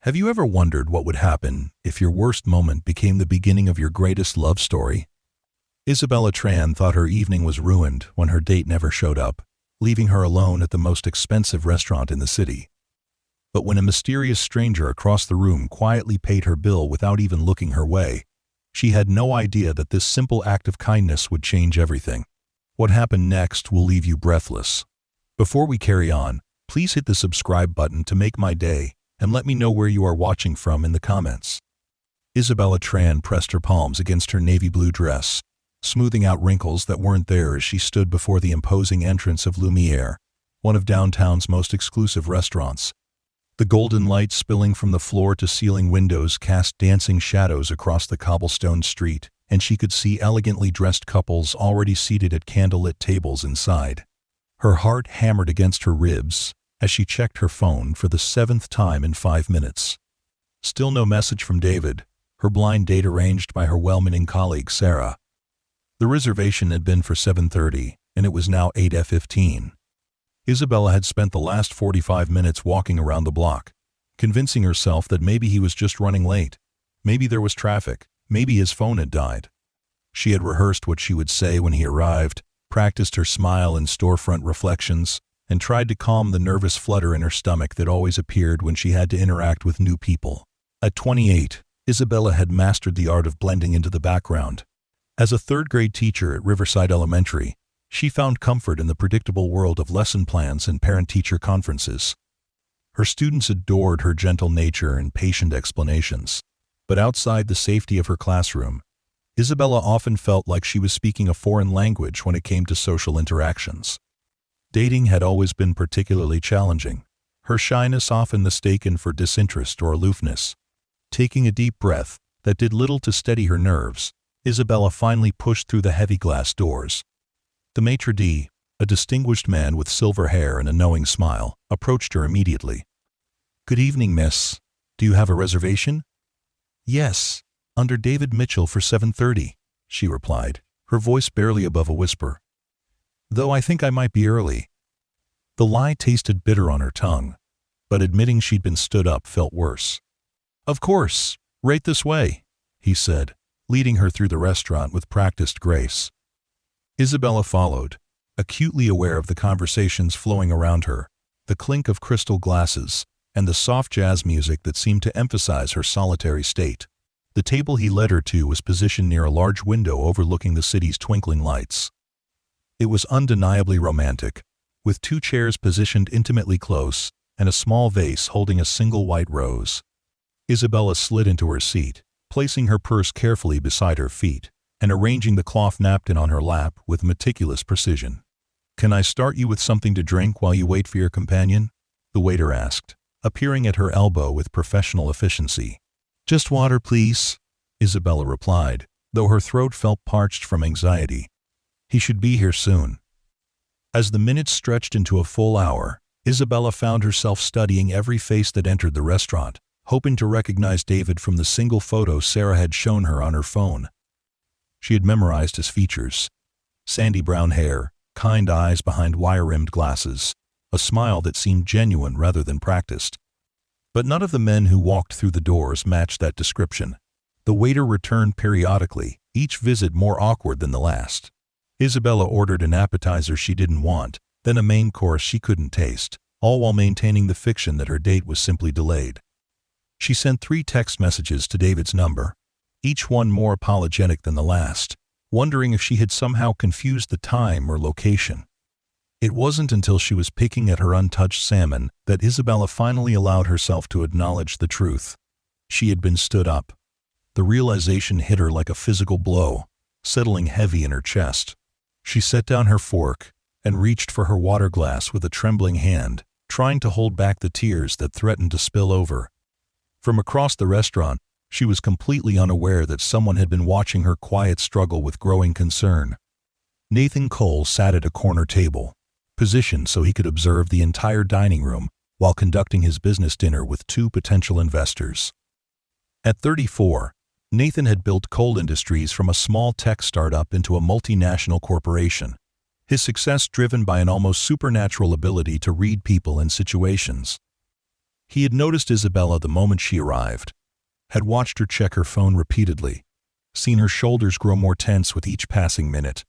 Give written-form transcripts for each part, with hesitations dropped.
Have you ever wondered what would happen if your worst moment became the beginning of your greatest love story? Isabella Tran thought her evening was ruined when her date never showed up, leaving her alone at the most expensive restaurant in the city. But when a mysterious stranger across the room quietly paid her bill without even looking her way, she had no idea that this simple act of kindness would change everything. What happened next will leave you breathless. Before we carry on, please hit the subscribe button to make my day, and let me know where you are watching from in the comments. Isabella Tran pressed her palms against her navy blue dress, smoothing out wrinkles that weren't there as she stood before the imposing entrance of Billionaire, one of downtown's most exclusive restaurants. The golden light spilling from the floor-to-ceiling windows cast dancing shadows across the cobblestone street, and she could see elegantly dressed couples already seated at candlelit tables inside. Her heart hammered against her ribs as she checked her phone for the 7th time in 5 minutes. Still no message from David, her blind date arranged by her well-meaning colleague Sarah. The reservation had been for 7:30, and it was now 8:15. Isabella had spent the last 45 minutes walking around the block, convincing herself that maybe he was just running late, maybe there was traffic, maybe his phone had died. She had rehearsed what she would say when he arrived, practiced her smile and storefront reflections, and tried to calm the nervous flutter in her stomach that always appeared when she had to interact with new people. At 28, Isabella had mastered the art of blending into the background. As a third-grade teacher at Riverside Elementary, she found comfort in the predictable world of lesson plans and parent-teacher conferences. Her students adored her gentle nature and patient explanations. But outside the safety of her classroom, Isabella often felt like she was speaking a foreign language when it came to social interactions. Dating had always been particularly challenging, her shyness often mistaken for disinterest or aloofness. Taking a deep breath that did little to steady her nerves, Isabella finally pushed through the heavy glass doors. The maitre d', a distinguished man with silver hair and a knowing smile, approached her immediately. "Good evening, miss. Do you have a reservation?" "Yes, under David Mitchell for 7:30, she replied, her voice barely above a whisper. "Though I think I might be early." The lie tasted bitter on her tongue, but admitting she'd been stood up felt worse. "Of course, right this way," he said, leading her through the restaurant with practiced grace. Isabella followed, acutely aware of the conversations flowing around her, the clink of crystal glasses, and the soft jazz music that seemed to emphasize her solitary state. The table he led her to was positioned near a large window overlooking the city's twinkling lights. It was undeniably romantic, with 2 chairs positioned intimately close and a small vase holding a single white rose. Isabella slid into her seat, placing her purse carefully beside her feet and arranging the cloth napkin on her lap with meticulous precision. "Can I start you with something to drink while you wait for your companion?" the waiter asked, appearing at her elbow with professional efficiency. "Just water, please," Isabella replied, though her throat felt parched from anxiety. He should be here soon. As the minutes stretched into a full hour, Isabella found herself studying every face that entered the restaurant, hoping to recognize David from the single photo Sarah had shown her on her phone. She had memorized his features: sandy brown hair, kind eyes behind wire-rimmed glasses, a smile that seemed genuine rather than practiced. But none of the men who walked through the doors matched that description. The waiter returned periodically, each visit more awkward than the last. Isabella ordered an appetizer she didn't want, then a main course she couldn't taste, all while maintaining the fiction that her date was simply delayed. She sent 3 text messages to David's number, each one more apologetic than the last, wondering if she had somehow confused the time or location. It wasn't until she was picking at her untouched salmon that Isabella finally allowed herself to acknowledge the truth. She had been stood up. The realization hit her like a physical blow, settling heavy in her chest. She set down her fork and reached for her water glass with a trembling hand, trying to hold back the tears that threatened to spill over. From across the restaurant, she was completely unaware that someone had been watching her quiet struggle with growing concern. Nathan Cole sat at a corner table, positioned so he could observe the entire dining room while conducting his business dinner with 2 potential investors. At 34, Nathan had built Cole Industries from a small tech startup into a multinational corporation, his success driven by an almost supernatural ability to read people and situations. He had noticed Isabella the moment she arrived, had watched her check her phone repeatedly, seen her shoulders grow more tense with each passing minute.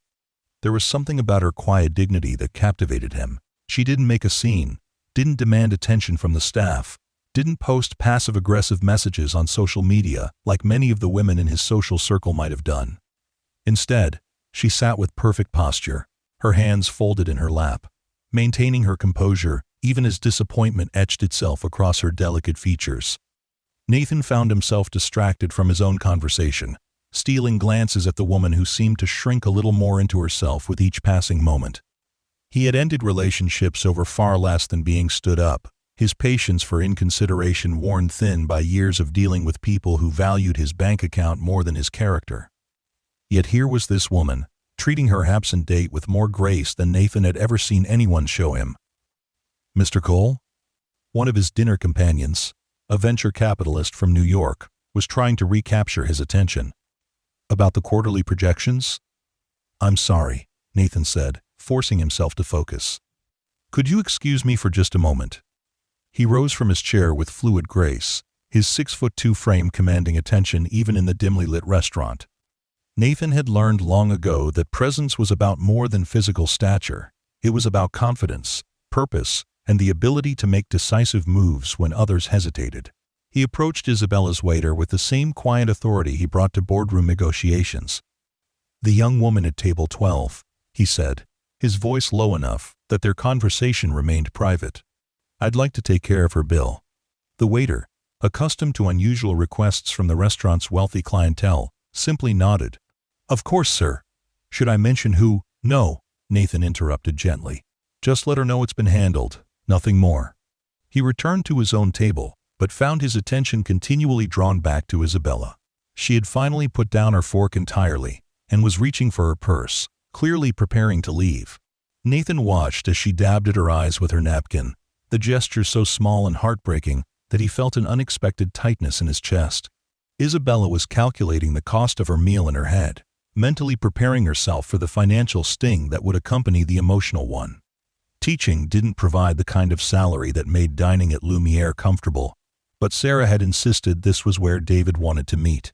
There was something about her quiet dignity that captivated him. She didn't make a scene, didn't demand attention from the staff, didn't post passive-aggressive messages on social media like many of the women in his social circle might have done. Instead, she sat with perfect posture, her hands folded in her lap, maintaining her composure even as disappointment etched itself across her delicate features. Nathan found himself distracted from his own conversation, stealing glances at the woman who seemed to shrink a little more into herself with each passing moment. He had ended relationships over far less than being stood up, his patience for inconsideration worn thin by years of dealing with people who valued his bank account more than his character. Yet here was this woman, treating her absent date with more grace than Nathan had ever seen anyone show him. Mr. Cole? One of his dinner companions, a venture capitalist from New York, was trying to recapture his attention. About the quarterly projections? I'm sorry, Nathan said, forcing himself to focus. Could you excuse me for just a moment? He rose from his chair with fluid grace, his 6'2" frame commanding attention even in the dimly lit restaurant. Nathan had learned long ago that presence was about more than physical stature. It was about confidence, purpose, and the ability to make decisive moves when others hesitated. He approached Isabella's waiter with the same quiet authority he brought to boardroom negotiations. The young woman at table 12, he said, his voice low enough that their conversation remained private. I'd like to take care of her bill. The waiter, accustomed to unusual requests from the restaurant's wealthy clientele, simply nodded. Of course, sir. Should I mention who? No, Nathan interrupted gently. Just let her know it's been handled, nothing more. He returned to his own table, but found his attention continually drawn back to Isabella. She had finally put down her fork entirely and was reaching for her purse, clearly preparing to leave. Nathan watched as she dabbed at her eyes with her napkin, the gesture so small and heartbreaking that he felt an unexpected tightness in his chest. Isabella was calculating the cost of her meal in her head, mentally preparing herself for the financial sting that would accompany the emotional one. Teaching didn't provide the kind of salary that made dining at Lumiere comfortable, but Sarah had insisted this was where David wanted to meet.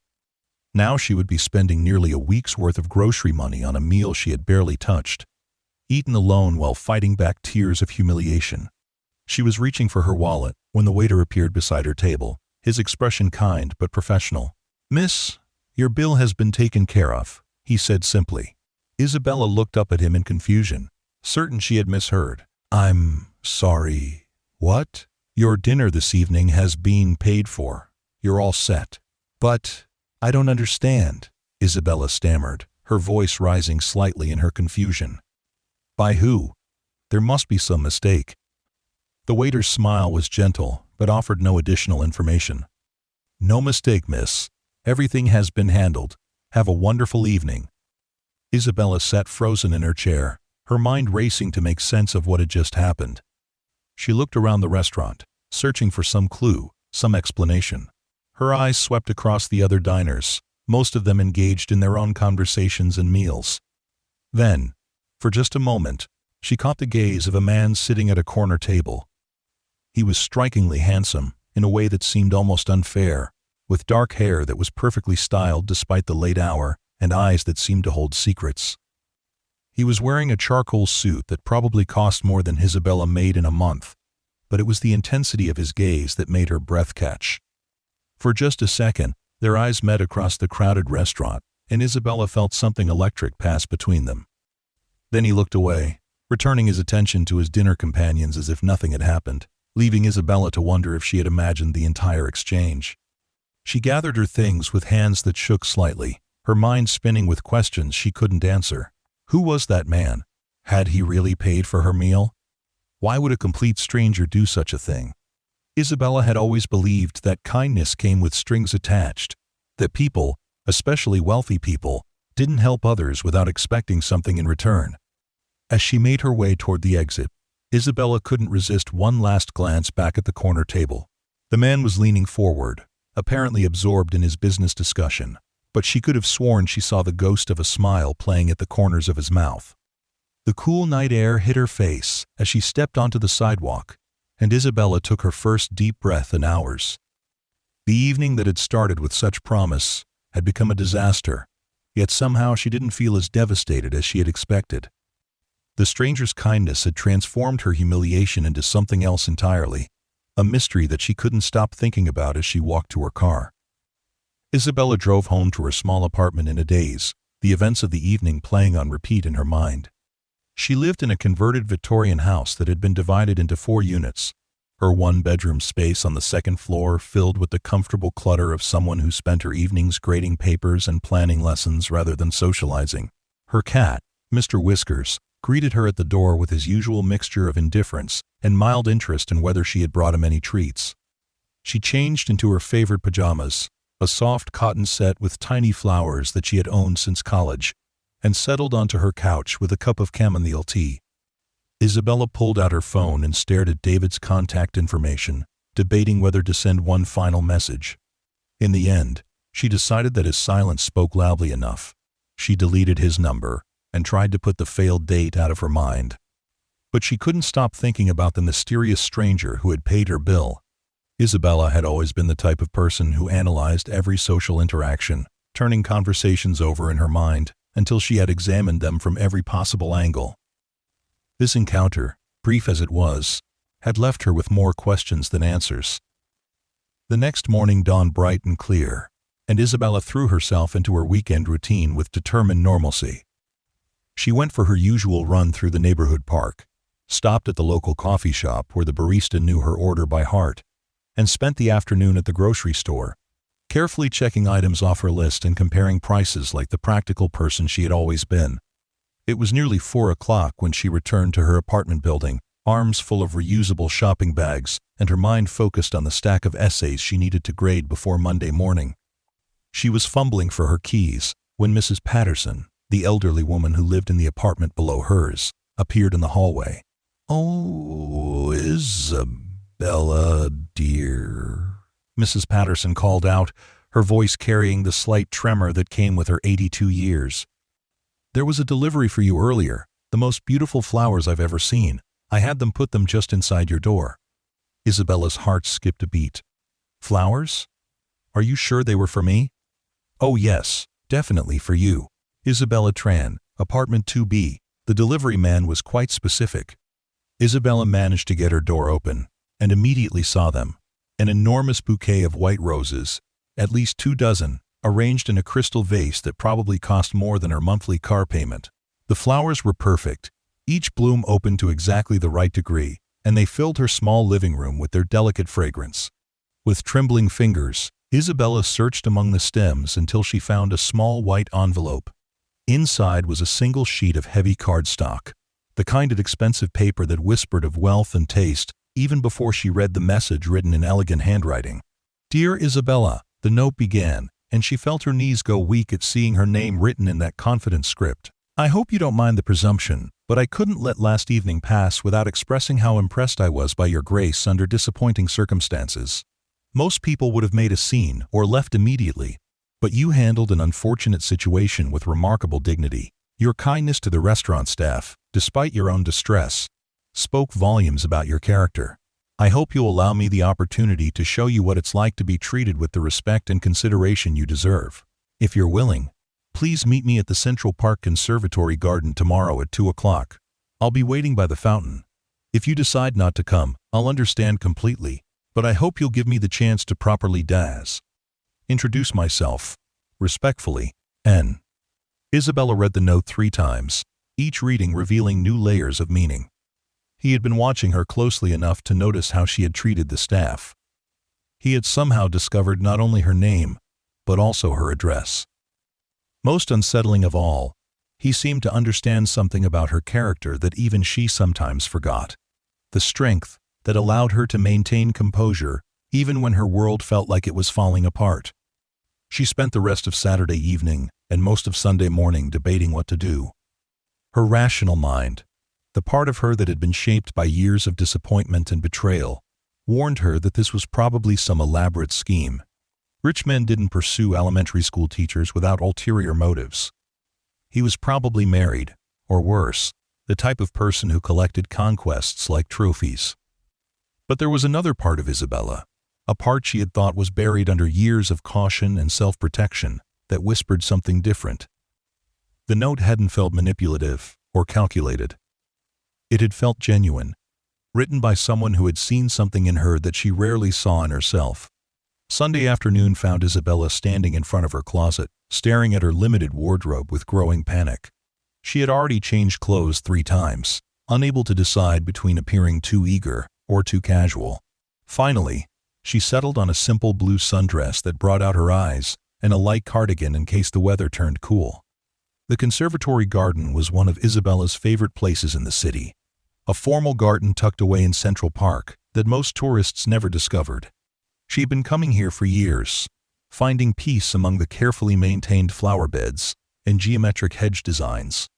Now she would be spending nearly a week's worth of grocery money on a meal she had barely touched, eaten alone while fighting back tears of humiliation. She was reaching for her wallet when the waiter appeared beside her table, his expression kind but professional. Miss, your bill has been taken care of, he said simply. Isabella looked up at him in confusion, certain she had misheard. I'm sorry. What? Your dinner this evening has been paid for. You're all set. But I don't understand, Isabella stammered, her voice rising slightly in her confusion. By who? There must be some mistake. The waiter's smile was gentle, but offered no additional information. No mistake, miss. Everything has been handled. Have a wonderful evening. Isabella sat frozen in her chair, her mind racing to make sense of what had just happened. She looked around the restaurant, searching for some clue, some explanation. Her eyes swept across the other diners, most of them engaged in their own conversations and meals. Then, for just a moment, she caught the gaze of a man sitting at a corner table. He was strikingly handsome, in a way that seemed almost unfair, with dark hair that was perfectly styled despite the late hour and eyes that seemed to hold secrets. He was wearing a charcoal suit that probably cost more than Isabella made in a month, but it was the intensity of his gaze that made her breath catch. For just a second, their eyes met across the crowded restaurant, and Isabella felt something electric pass between them. Then he looked away, returning his attention to his dinner companions as if nothing had happened, leaving Isabella to wonder if she had imagined the entire exchange. She gathered her things with hands that shook slightly, her mind spinning with questions she couldn't answer. Who was that man? Had he really paid for her meal? Why would a complete stranger do such a thing? Isabella had always believed that kindness came with strings attached, that people, especially wealthy people, didn't help others without expecting something in return. As she made her way toward the exit, Isabella couldn't resist one last glance back at the corner table. The man was leaning forward, apparently absorbed in his business discussion, but she could have sworn she saw the ghost of a smile playing at the corners of his mouth. The cool night air hit her face as she stepped onto the sidewalk, and Isabella took her first deep breath in hours. The evening that had started with such promise had become a disaster, yet somehow she didn't feel as devastated as she had expected. The stranger's kindness had transformed her humiliation into something else entirely, a mystery that she couldn't stop thinking about as she walked to her car. Isabella drove home to her small apartment in a daze, the events of the evening playing on repeat in her mind. She lived in a converted Victorian house that had been divided into 4 units, her one-bedroom space on the second floor filled with the comfortable clutter of someone who spent her evenings grading papers and planning lessons rather than socializing. Her cat, Mr. Whiskers, greeted her at the door with his usual mixture of indifference and mild interest in whether she had brought him any treats. She changed into her favorite pajamas, a soft cotton set with tiny flowers that she had owned since college, and settled onto her couch with a cup of chamomile tea. Isabella pulled out her phone and stared at David's contact information, debating whether to send one final message. In the end, she decided that his silence spoke loudly enough. She deleted his number and tried to put the failed date out of her mind. But she couldn't stop thinking about the mysterious stranger who had paid her bill. Isabella had always been the type of person who analyzed every social interaction, turning conversations over in her mind until she had examined them from every possible angle. This encounter, brief as it was, had left her with more questions than answers. The next morning dawned bright and clear, and Isabella threw herself into her weekend routine with determined normalcy. She went for her usual run through the neighborhood park, stopped at the local coffee shop where the barista knew her order by heart, and spent the afternoon at the grocery store, carefully checking items off her list and comparing prices like the practical person she had always been. It was nearly 4 o'clock when she returned to her apartment building, arms full of reusable shopping bags and her mind focused on the stack of essays she needed to grade before Monday morning. She was fumbling for her keys when Mrs. Patterson, the elderly woman who lived in the apartment below hers, appeared in the hallway. "Oh, Isabella, dear," Mrs. Patterson called out, her voice carrying the slight tremor that came with her 82 years. "There was a delivery for you earlier, the most beautiful flowers I've ever seen. I had them put them just inside your door." Isabella's heart skipped a beat. "Flowers? Are you sure they were for me?" "Oh yes, definitely for you. Isabella Tran, apartment 2B. The delivery man was quite specific." Isabella managed to get her door open, and immediately saw them. An enormous bouquet of white roses, at least 2 dozen, arranged in a crystal vase that probably cost more than her monthly car payment. The flowers were perfect, each bloom opened to exactly the right degree, and they filled her small living room with their delicate fragrance. With trembling fingers, Isabella searched among the stems until she found a small white envelope. Inside was a single sheet of heavy cardstock, the kind of expensive paper that whispered of wealth and taste even before she read the message written in elegant handwriting. "Dear Isabella," the note began, and she felt her knees go weak at seeing her name written in that confident script. "I hope you don't mind the presumption, but I couldn't let last evening pass without expressing how impressed I was by your grace under disappointing circumstances. Most people would have made a scene or left immediately, but you handled an unfortunate situation with remarkable dignity. Your kindness to the restaurant staff, despite your own distress, spoke volumes about your character. I hope you'll allow me the opportunity to show you what it's like to be treated with the respect and consideration you deserve. If you're willing, please meet me at the Central Park Conservatory Garden tomorrow at 2 o'clock. I'll be waiting by the fountain. If you decide not to come, I'll understand completely, but I hope you'll give me the chance to properly introduce myself. Respectfully, N." Isabella read the note 3 times, each reading revealing new layers of meaning. He had been watching her closely enough to notice how she had treated the staff. He had somehow discovered not only her name, but also her address. Most unsettling of all, he seemed to understand something about her character that even she sometimes forgot. The strength that allowed her to maintain composure even when her world felt like it was falling apart. She spent the rest of Saturday evening and most of Sunday morning debating what to do. Her rational mind, the part of her that had been shaped by years of disappointment and betrayal, warned her that this was probably some elaborate scheme. Rich men didn't pursue elementary school teachers without ulterior motives. He was probably married, or worse, the type of person who collected conquests like trophies. But there was another part of Isabella, a part she had thought was buried under years of caution and self-protection, that whispered something different. The note hadn't felt manipulative or calculated. It had felt genuine, written by someone who had seen something in her that she rarely saw in herself. Sunday afternoon found Isabella standing in front of her closet, staring at her limited wardrobe with growing panic. She had already changed clothes 3 times, unable to decide between appearing too eager or too casual. Finally, she settled on a simple blue sundress that brought out her eyes and a light cardigan in case the weather turned cool. The conservatory garden was one of Isabella's favorite places in the city, a formal garden tucked away in Central Park that most tourists never discovered. She had been coming here for years, finding peace among the carefully maintained flower beds and geometric hedge designs.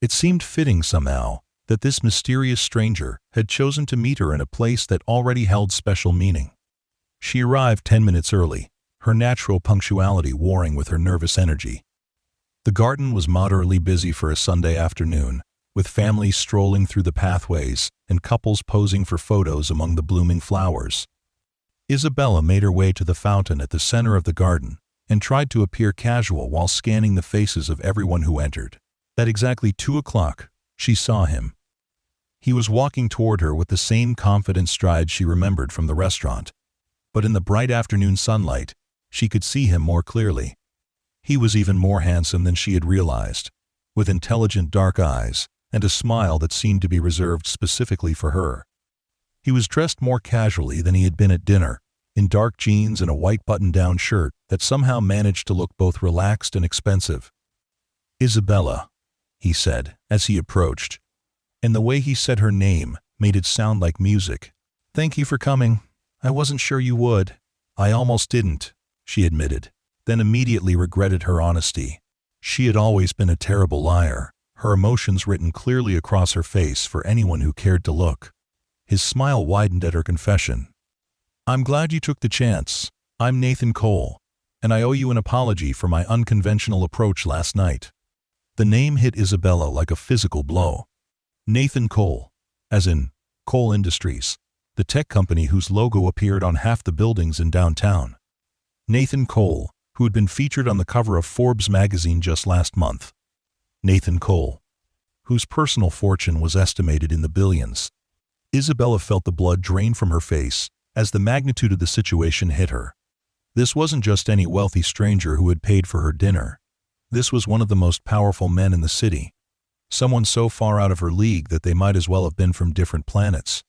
It seemed fitting somehow that this mysterious stranger had chosen to meet her in a place that already held special meaning. She arrived 10 minutes early, her natural punctuality warring with her nervous energy. The garden was moderately busy for a Sunday afternoon, with families strolling through the pathways and couples posing for photos among the blooming flowers. Isabella made her way to the fountain at the center of the garden and tried to appear casual while scanning the faces of everyone who entered. At exactly 2 o'clock, she saw him. He was walking toward her with the same confident stride she remembered from the restaurant, but in the bright afternoon sunlight, she could see him more clearly. He was even more handsome than she had realized, with intelligent dark eyes and a smile that seemed to be reserved specifically for her. He was dressed more casually than he had been at dinner, in dark jeans and a white button-down shirt that somehow managed to look both relaxed and expensive. "Isabella," he said as he approached, and the way he said her name made it sound like music. "Thank you for coming. I wasn't sure you would." "I almost didn't," she admitted, then immediately regretted her honesty. She had always been a terrible liar, her emotions written clearly across her face for anyone who cared to look. His smile widened at her confession. "I'm glad you took the chance. I'm Nathan Cole, and I owe you an apology for my unconventional approach last night." The name hit Isabella like a physical blow. Nathan Cole, as in Cole Industries, the tech company whose logo appeared on half the buildings in downtown. Nathan Cole, who had been featured on the cover of Forbes magazine just last month. Nathan Cole, whose personal fortune was estimated in the billions. Isabella felt the blood drain from her face as the magnitude of the situation hit her. This wasn't just any wealthy stranger who had paid for her dinner. This was one of the most powerful men in the city. Someone so far out of her league that they might as well have been from different planets.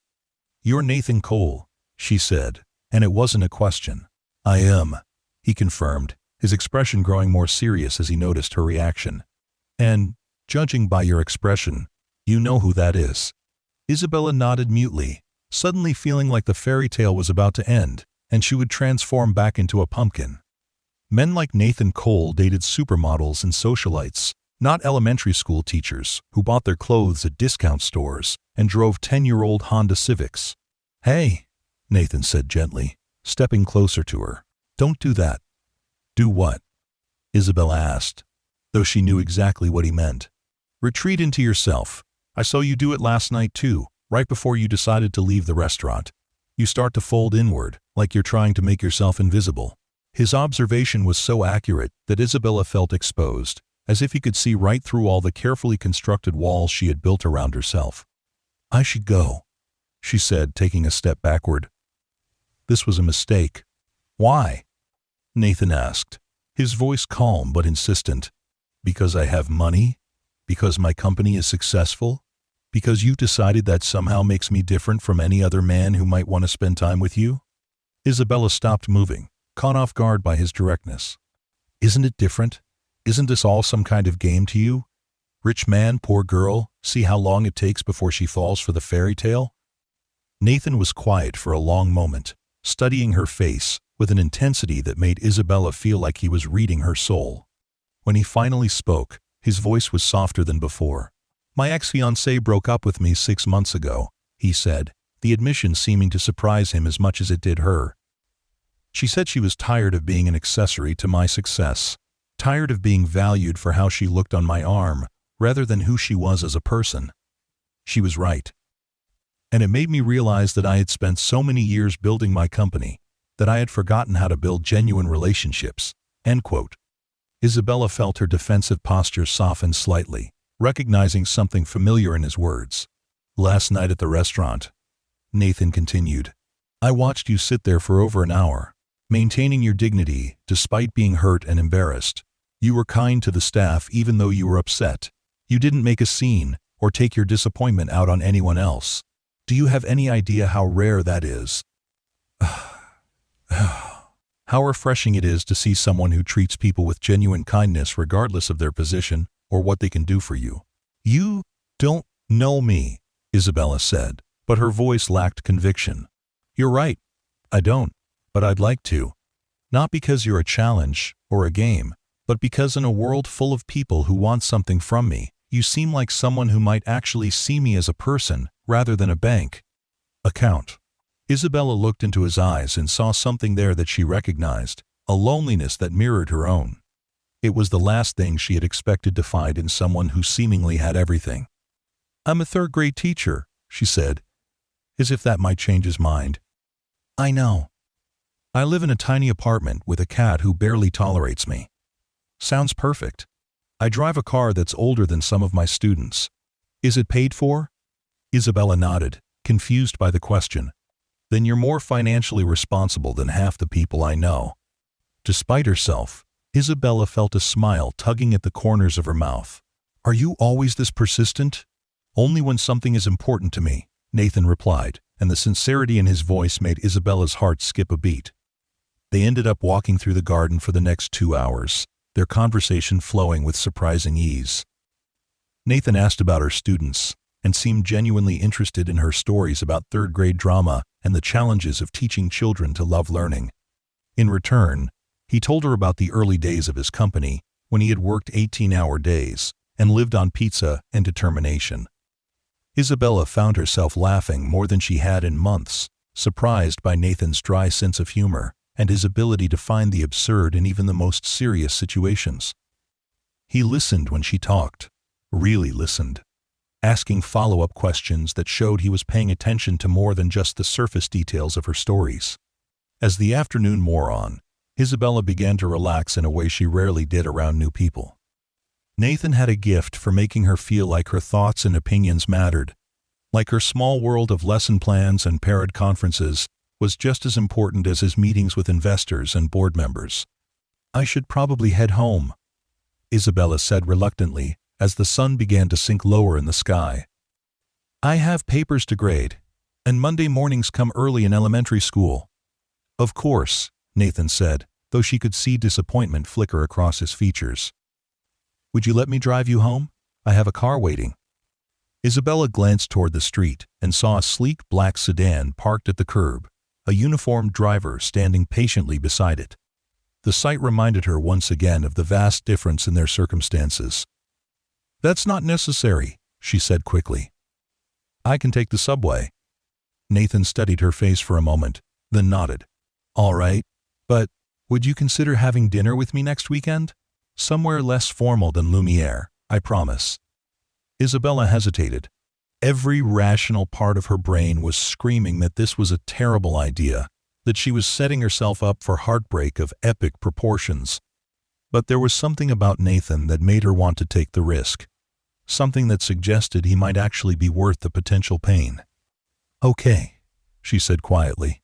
"You're Nathan Cole," she said, and it wasn't a question. "I am," he confirmed, his expression growing more serious as he noticed her reaction. "And, judging by your expression, you know who that is." Isabella nodded mutely, suddenly feeling like the fairy tale was about to end, and she would transform back into a pumpkin. Men like Nathan Cole dated supermodels and socialites, not elementary school teachers who bought their clothes at discount stores and drove 10-year-old Honda Civics. "Hey," Nathan said gently, stepping closer to her. "Don't do that." "Do what?" Isabella asked, though she knew exactly what he meant. "Retreat into yourself. I saw you do it last night too, right before you decided to leave the restaurant. You start to fold inward, like you're trying to make yourself invisible." His observation was so accurate that Isabella felt exposed, as if he could see right through all the carefully constructed walls she had built around herself. "I should go," she said, taking a step backward. This was a mistake. "Why?" Nathan asked, his voice calm but insistent. "Because I have money? Because my company is successful? Because you decided that somehow makes me different from any other man who might want to spend time with you?" Isabella stopped moving, caught off guard by his directness. "Isn't it different? Isn't this all some kind of game to you? Rich man, poor girl, see how long it takes before she falls for the fairy tale?" Nathan was quiet for a long moment, studying her face with an intensity that made Isabella feel like he was reading her soul. When he finally spoke, his voice was softer than before. "My ex-fiancée broke up with me 6 months ago," he said, the admission seeming to surprise him as much as it did her. "She said she was tired of being an accessory to my success, tired of being valued for how she looked on my arm, rather than who she was as a person. She was right." And it made me realize that I had spent so many years building my company that I had forgotten how to build genuine relationships." End quote. Isabella felt her defensive posture soften slightly, recognizing something familiar in his words. "Last night at the restaurant," Nathan continued, "I watched you sit there for over an hour, maintaining your dignity despite being hurt and embarrassed. You were kind to the staff even though you were upset. You didn't make a scene or take your disappointment out on anyone else. Do you have any idea how rare that is? How refreshing it is to see someone who treats people with genuine kindness regardless of their position or what they can do for you." "You don't know me," Isabella said, but her voice lacked conviction. "You're right. I don't, but I'd like to. Not because you're a challenge or a game, but because in a world full of people who want something from me, you seem like someone who might actually see me as a person rather than a bank account." Isabella looked into his eyes and saw something there that she recognized, a loneliness that mirrored her own. It was the last thing she had expected to find in someone who seemingly had everything. "I'm a third-grade teacher," she said, as if that might change his mind. "I know. I live in a tiny apartment with a cat who barely tolerates me." "Sounds perfect. I drive a car that's older than some of my students. Is it paid for?" Isabella nodded, confused by the question. "Then you're more financially responsible than half the people I know." Despite herself, Isabella felt a smile tugging at the corners of her mouth. "Are you always this persistent?" "Only when something is important to me," Nathan replied, and the sincerity in his voice made Isabella's heart skip a beat. They ended up walking through the garden for the next 2 hours, their conversation flowing with surprising ease. Nathan asked about her students and seemed genuinely interested in her stories about third-grade drama and the challenges of teaching children to love learning. In return, he told her about the early days of his company when he had worked 18-hour days and lived on pizza and determination. Isabella found herself laughing more than she had in months, surprised by Nathan's dry sense of humor and his ability to find the absurd in even the most serious situations. He listened when she talked, really listened, asking follow-up questions that showed he was paying attention to more than just the surface details of her stories. As the afternoon wore on, Isabella began to relax in a way she rarely did around new people. Nathan had a gift for making her feel like her thoughts and opinions mattered, like her small world of lesson plans and parent conferences was just as important as his meetings with investors and board members. "I should probably head home," Isabella said reluctantly as the sun began to sink lower in the sky. "I have papers to grade, and Monday mornings come early in elementary school." "Of course," Nathan said, though she could see disappointment flicker across his features. "Would you let me drive you home? I have a car waiting." Isabella glanced toward the street and saw a sleek black sedan parked at the curb, a uniformed driver standing patiently beside it. The sight reminded her once again of the vast difference in their circumstances. "That's not necessary," she said quickly. "I can take the subway." Nathan studied her face for a moment, then nodded. "All right, but would you consider having dinner with me next weekend? Somewhere less formal than Lumiere, I promise." Isabella hesitated. Every rational part of her brain was screaming that this was a terrible idea, that she was setting herself up for heartbreak of epic proportions. But there was something about Nathan that made her want to take the risk, something that suggested he might actually be worth the potential pain. "Okay," she said quietly,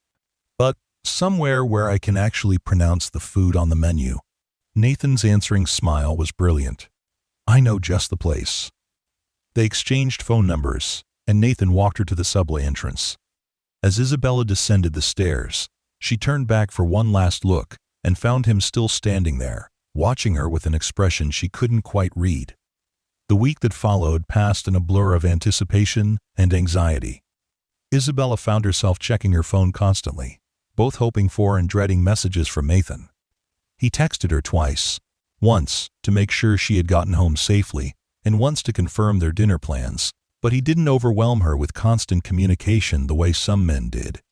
"but somewhere where I can actually pronounce the food on the menu." Nathan's answering smile was brilliant. "I know just the place." They exchanged phone numbers, and Nathan walked her to the subway entrance. As Isabella descended the stairs, she turned back for one last look and found him still standing there, watching her with an expression she couldn't quite read. The week that followed passed in a blur of anticipation and anxiety. Isabella found herself checking her phone constantly, both hoping for and dreading messages from Nathan. He texted her twice, once to make sure she had gotten home safely, and once to confirm their dinner plans, but he didn't overwhelm her with constant communication the way some men did.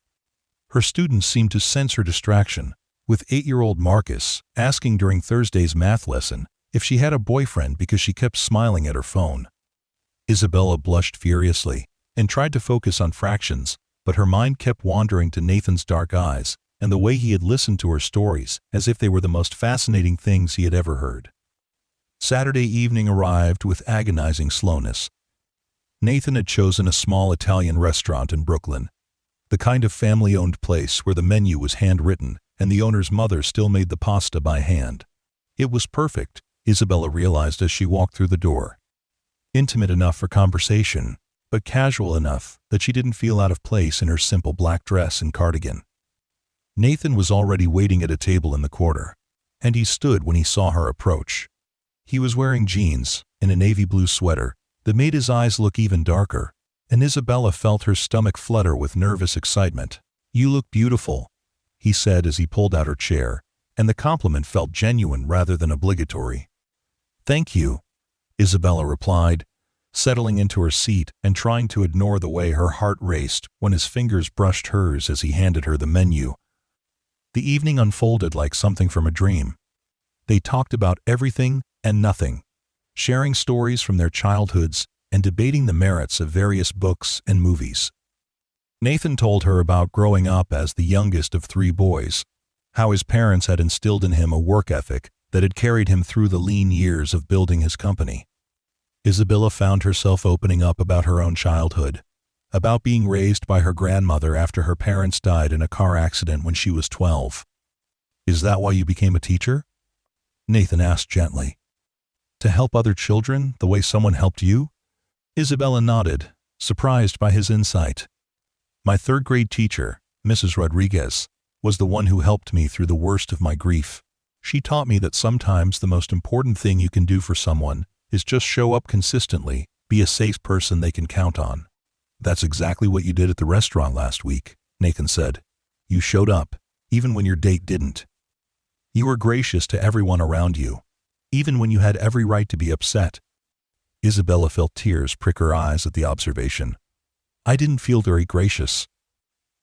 Her students seemed to sense her distraction, with 8-year-old Marcus asking during Thursday's math lesson if she had a boyfriend because she kept smiling at her phone. Isabella blushed furiously, and tried to focus on fractions, but her mind kept wandering to Nathan's dark eyes and the way he had listened to her stories as if they were the most fascinating things he had ever heard. Saturday evening arrived with agonizing slowness. Nathan had chosen a small Italian restaurant in Brooklyn, the kind of family-owned place where the menu was handwritten and the owner's mother still made the pasta by hand. It was perfect, Isabella realized as she walked through the door. Intimate enough for conversation, but casual enough that she didn't feel out of place in her simple black dress and cardigan. Nathan was already waiting at a table in the corner, and he stood when he saw her approach. He was wearing jeans and a navy blue sweater that made his eyes look even darker, and Isabella felt her stomach flutter with nervous excitement. "You look beautiful," he said as he pulled out her chair, and the compliment felt genuine rather than obligatory. "Thank you," Isabella replied, settling into her seat and trying to ignore the way her heart raced when his fingers brushed hers as he handed her the menu. The evening unfolded like something from a dream. They talked about everything and nothing, sharing stories from their childhoods and debating the merits of various books and movies. Nathan told her about growing up as the youngest of 3 boys, how his parents had instilled in him a work ethic that had carried him through the lean years of building his company. Isabella found herself opening up about her own childhood, about being raised by her grandmother after her parents died in a car accident when she was 12. "Is that why you became a teacher?" Nathan asked gently. "To help other children the way someone helped you?" Isabella nodded, surprised by his insight. "My 3rd-grade teacher, Mrs. Rodriguez, was the one who helped me through the worst of my grief. She taught me that sometimes the most important thing you can do for someone is just show up consistently, be a safe person they can count on." "That's exactly what you did at the restaurant last week," Nathan said. "You showed up, even when your date didn't. You were gracious to everyone around you, even when you had every right to be upset." Isabella felt tears prick her eyes at the observation. "I didn't feel very gracious.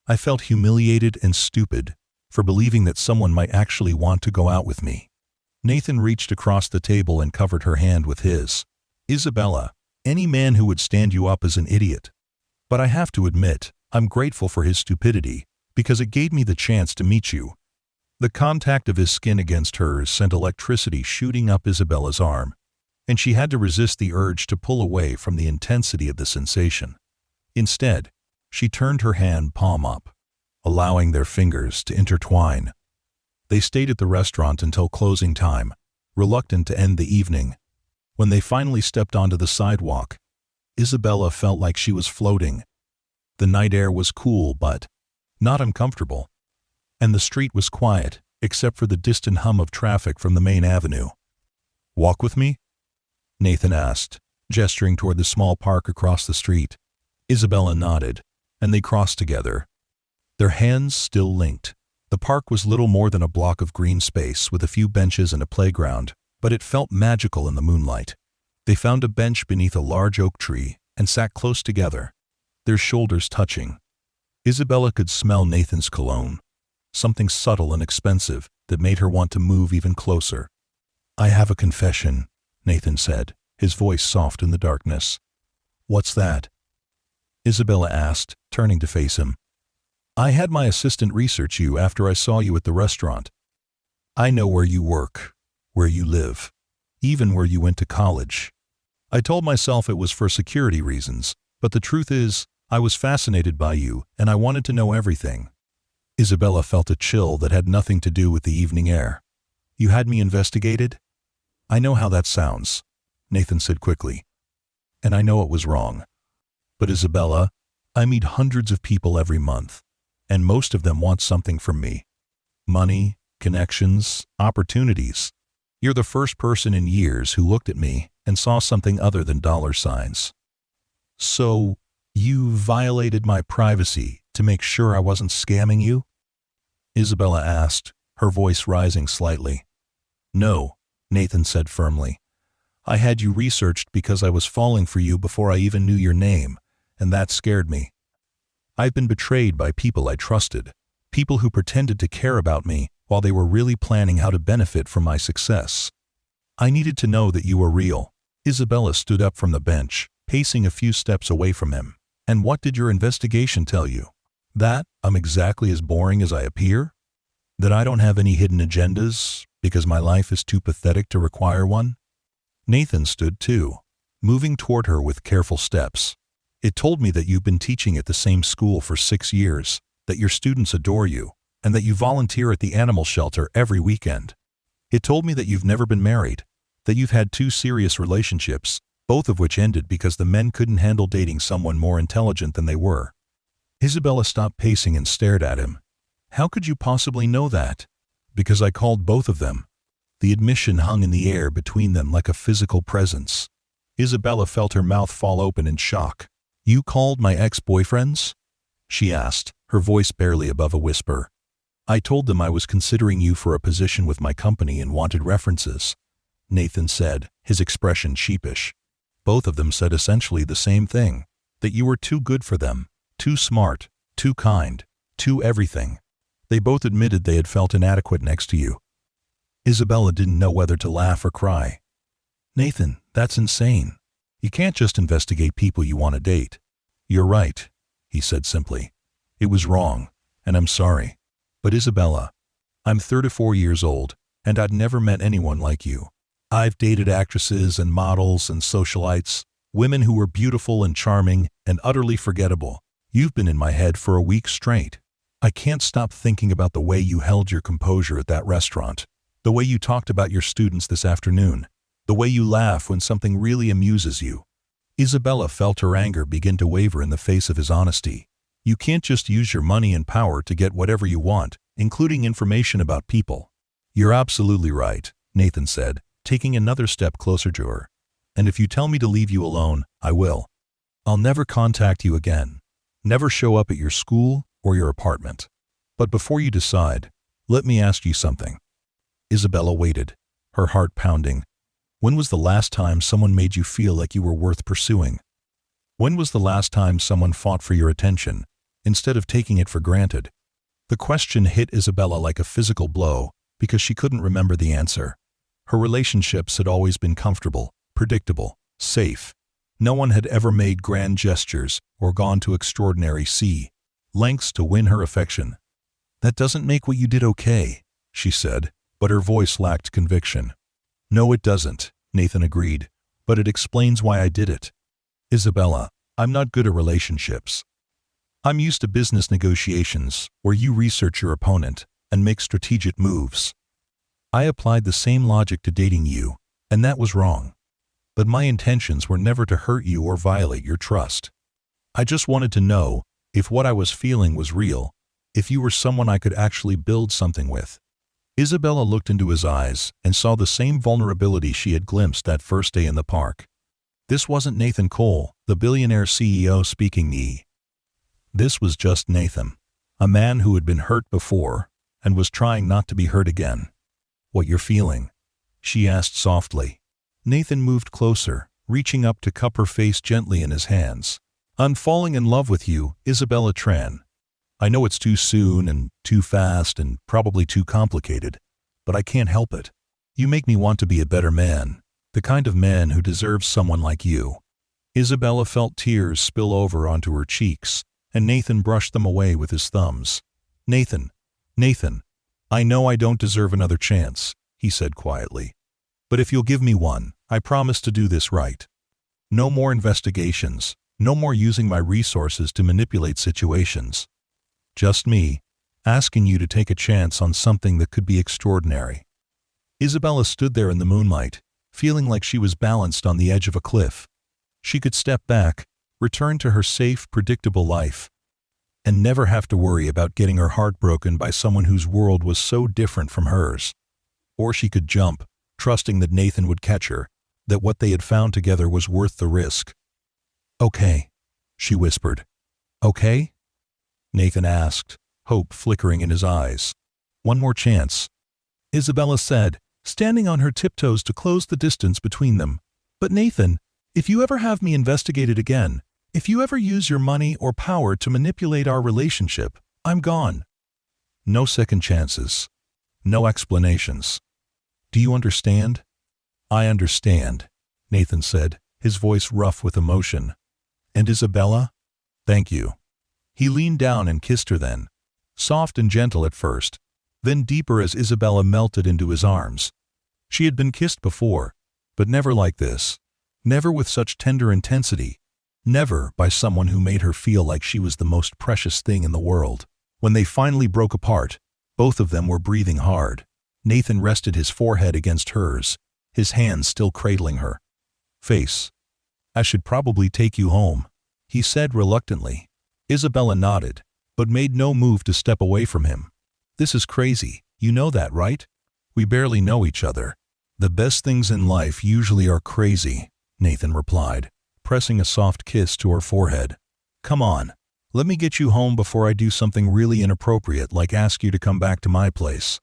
I felt humiliated and stupid for believing that someone might actually want to go out with me." Nathan reached across the table and covered her hand with his. "Isabella, any man who would stand you up is an idiot. But I have to admit, I'm grateful for his stupidity, because it gave me the chance to meet you." The contact of his skin against hers sent electricity shooting up Isabella's arm, and she had to resist the urge to pull away from the intensity of the sensation. Instead, she turned her hand palm up, allowing their fingers to intertwine. They stayed at the restaurant until closing time, reluctant to end the evening. When they finally stepped onto the sidewalk, Isabella felt like she was floating. The night air was cool but not uncomfortable, and the street was quiet except for the distant hum of traffic from the main avenue. "Walk with me?" Nathan asked, gesturing toward the small park across the street. Isabella nodded, and they crossed together, their hands still linked. The park was little more than a block of green space with a few benches and a playground, but it felt magical in the moonlight. They found a bench beneath a large oak tree and sat close together, their shoulders touching. Isabella could smell Nathan's cologne, something subtle and expensive that made her want to move even closer. "I have a confession," Nathan said, his voice soft in the darkness. "What's that?" Isabella asked, turning to face him. "I had my assistant research you after I saw you at the restaurant. I know where you work, where you live, even where you went to college. I told myself it was for security reasons, but the truth is, I was fascinated by you and I wanted to know everything." Isabella felt a chill that had nothing to do with the evening air. "You had me investigated?" "I know how that sounds," Nathan said quickly. "And I know it was wrong. But Isabella, I meet hundreds of people every month, and most of them want something from me. Money, connections, opportunities. You're the first person in years who looked at me and saw something other than dollar signs. So, you violated my privacy to make sure I wasn't scamming you?" Isabella asked, her voice rising slightly. "No," Nathan said firmly. "I had you researched because I was falling for you before I even knew your name, and that scared me. I've been betrayed by people I trusted, people who pretended to care about me while they were really planning how to benefit from my success. I needed to know that you were real." Isabella stood up from the bench, pacing a few steps away from him, And what did your investigation tell you? That I'm exactly as boring as I appear? That I don't have any hidden agendas because my life is too pathetic to require one? Nathan stood too, moving toward her with careful steps. It told me that you've been teaching at the same school for 6 years, that your students adore you, and that you volunteer at the animal shelter every weekend. It told me that you've never been married, that you've had 2 serious relationships, both of which ended because the men couldn't handle dating someone more intelligent than they were. Isabella stopped pacing and stared at him. How could you possibly know that? Because I called both of them. The admission hung in the air between them like a physical presence. Isabella felt her mouth fall open in shock. You called my ex-boyfriends? She asked, her voice barely above a whisper. I told them I was considering you for a position with my company and wanted references, Nathan said, his expression sheepish. Both of them said essentially the same thing, that you were too good for them, too smart, too kind, too everything. They both admitted they had felt inadequate next to you. Isabella didn't know whether to laugh or cry. Nathan, that's insane. You can't just investigate people you want to date. You're right, he said simply. It was wrong, and I'm sorry. But Isabella, I'm 34 years old, and I'd never met anyone like you. I've dated actresses and models and socialites, women who were beautiful and charming and utterly forgettable. You've been in my head for a week straight. I can't stop thinking about the way you held your composure at that restaurant, the way you talked about your students this afternoon, the way you laugh when something really amuses you. Isabella felt her anger begin to waver in the face of his honesty. You can't just use your money and power to get whatever you want, including information about people. You're absolutely right, Nathan said, taking another step closer to her. And if you tell me to leave you alone, I will. I'll never contact you again. Never show up at your school or your apartment. But before you decide, let me ask you something. Isabella waited, her heart pounding. When was the last time someone made you feel like you were worth pursuing? When was the last time someone fought for your attention, instead of taking it for granted? The question hit Isabella like a physical blow because she couldn't remember the answer. Her relationships had always been comfortable, predictable, safe. No one had ever made grand gestures or gone to extraordinary lengths to win her affection. That doesn't make what you did okay, she said, but her voice lacked conviction. No, it doesn't, Nathan agreed, but it explains why I did it. Isabella, I'm not good at relationships. I'm used to business negotiations where you research your opponent and make strategic moves. I applied the same logic to dating you, and that was wrong. But my intentions were never to hurt you or violate your trust. I just wanted to know if what I was feeling was real, if you were someone I could actually build something with. Isabella looked into his eyes and saw the same vulnerability she had glimpsed that first day in the park. This wasn't Nathan Cole, the billionaire CEO speaking. This was just Nathan, a man who had been hurt before and was trying not to be hurt again. What you're feeling? She asked softly. Nathan moved closer, reaching up to cup her face gently in his hands. I'm falling in love with you, Isabella Tran. I know it's too soon and too fast and probably too complicated, but I can't help it. You make me want to be a better man, the kind of man who deserves someone like you. Isabella felt tears spill over onto her cheeks, and Nathan brushed them away with his thumbs. Nathan, I know I don't deserve another chance, he said quietly. But if you'll give me one, I promise to do this right. No more investigations, no more using my resources to manipulate situations. Just me, asking you to take a chance on something that could be extraordinary. Isabella stood there in the moonlight, feeling like she was balanced on the edge of a cliff. She could step back, return to her safe, predictable life, and never have to worry about getting her heart broken by someone whose world was so different from hers. Or she could jump, trusting that Nathan would catch her, that what they had found together was worth the risk. Okay, she whispered. Okay? Nathan asked, hope flickering in his eyes. One more chance, Isabella said, standing on her tiptoes to close the distance between them. But Nathan, if you ever have me investigated again, if you ever use your money or power to manipulate our relationship, I'm gone. No second chances. No explanations. Do you understand? I understand, Nathan said, his voice rough with emotion. And Isabella? Thank you. He leaned down and kissed her then, soft and gentle at first, then deeper as Isabella melted into his arms. She had been kissed before, but never like this. Never with such tender intensity. Never by someone who made her feel like she was the most precious thing in the world. When they finally broke apart, both of them were breathing hard. Nathan rested his forehead against hers, his hands still cradling her face. I should probably take you home, he said reluctantly. Isabella nodded, but made no move to step away from him. This is crazy, you know that, right? We barely know each other. The best things in life usually are crazy, Nathan replied, pressing a soft kiss to her forehead. Come on, let me get you home before I do something really inappropriate like ask you to come back to my place.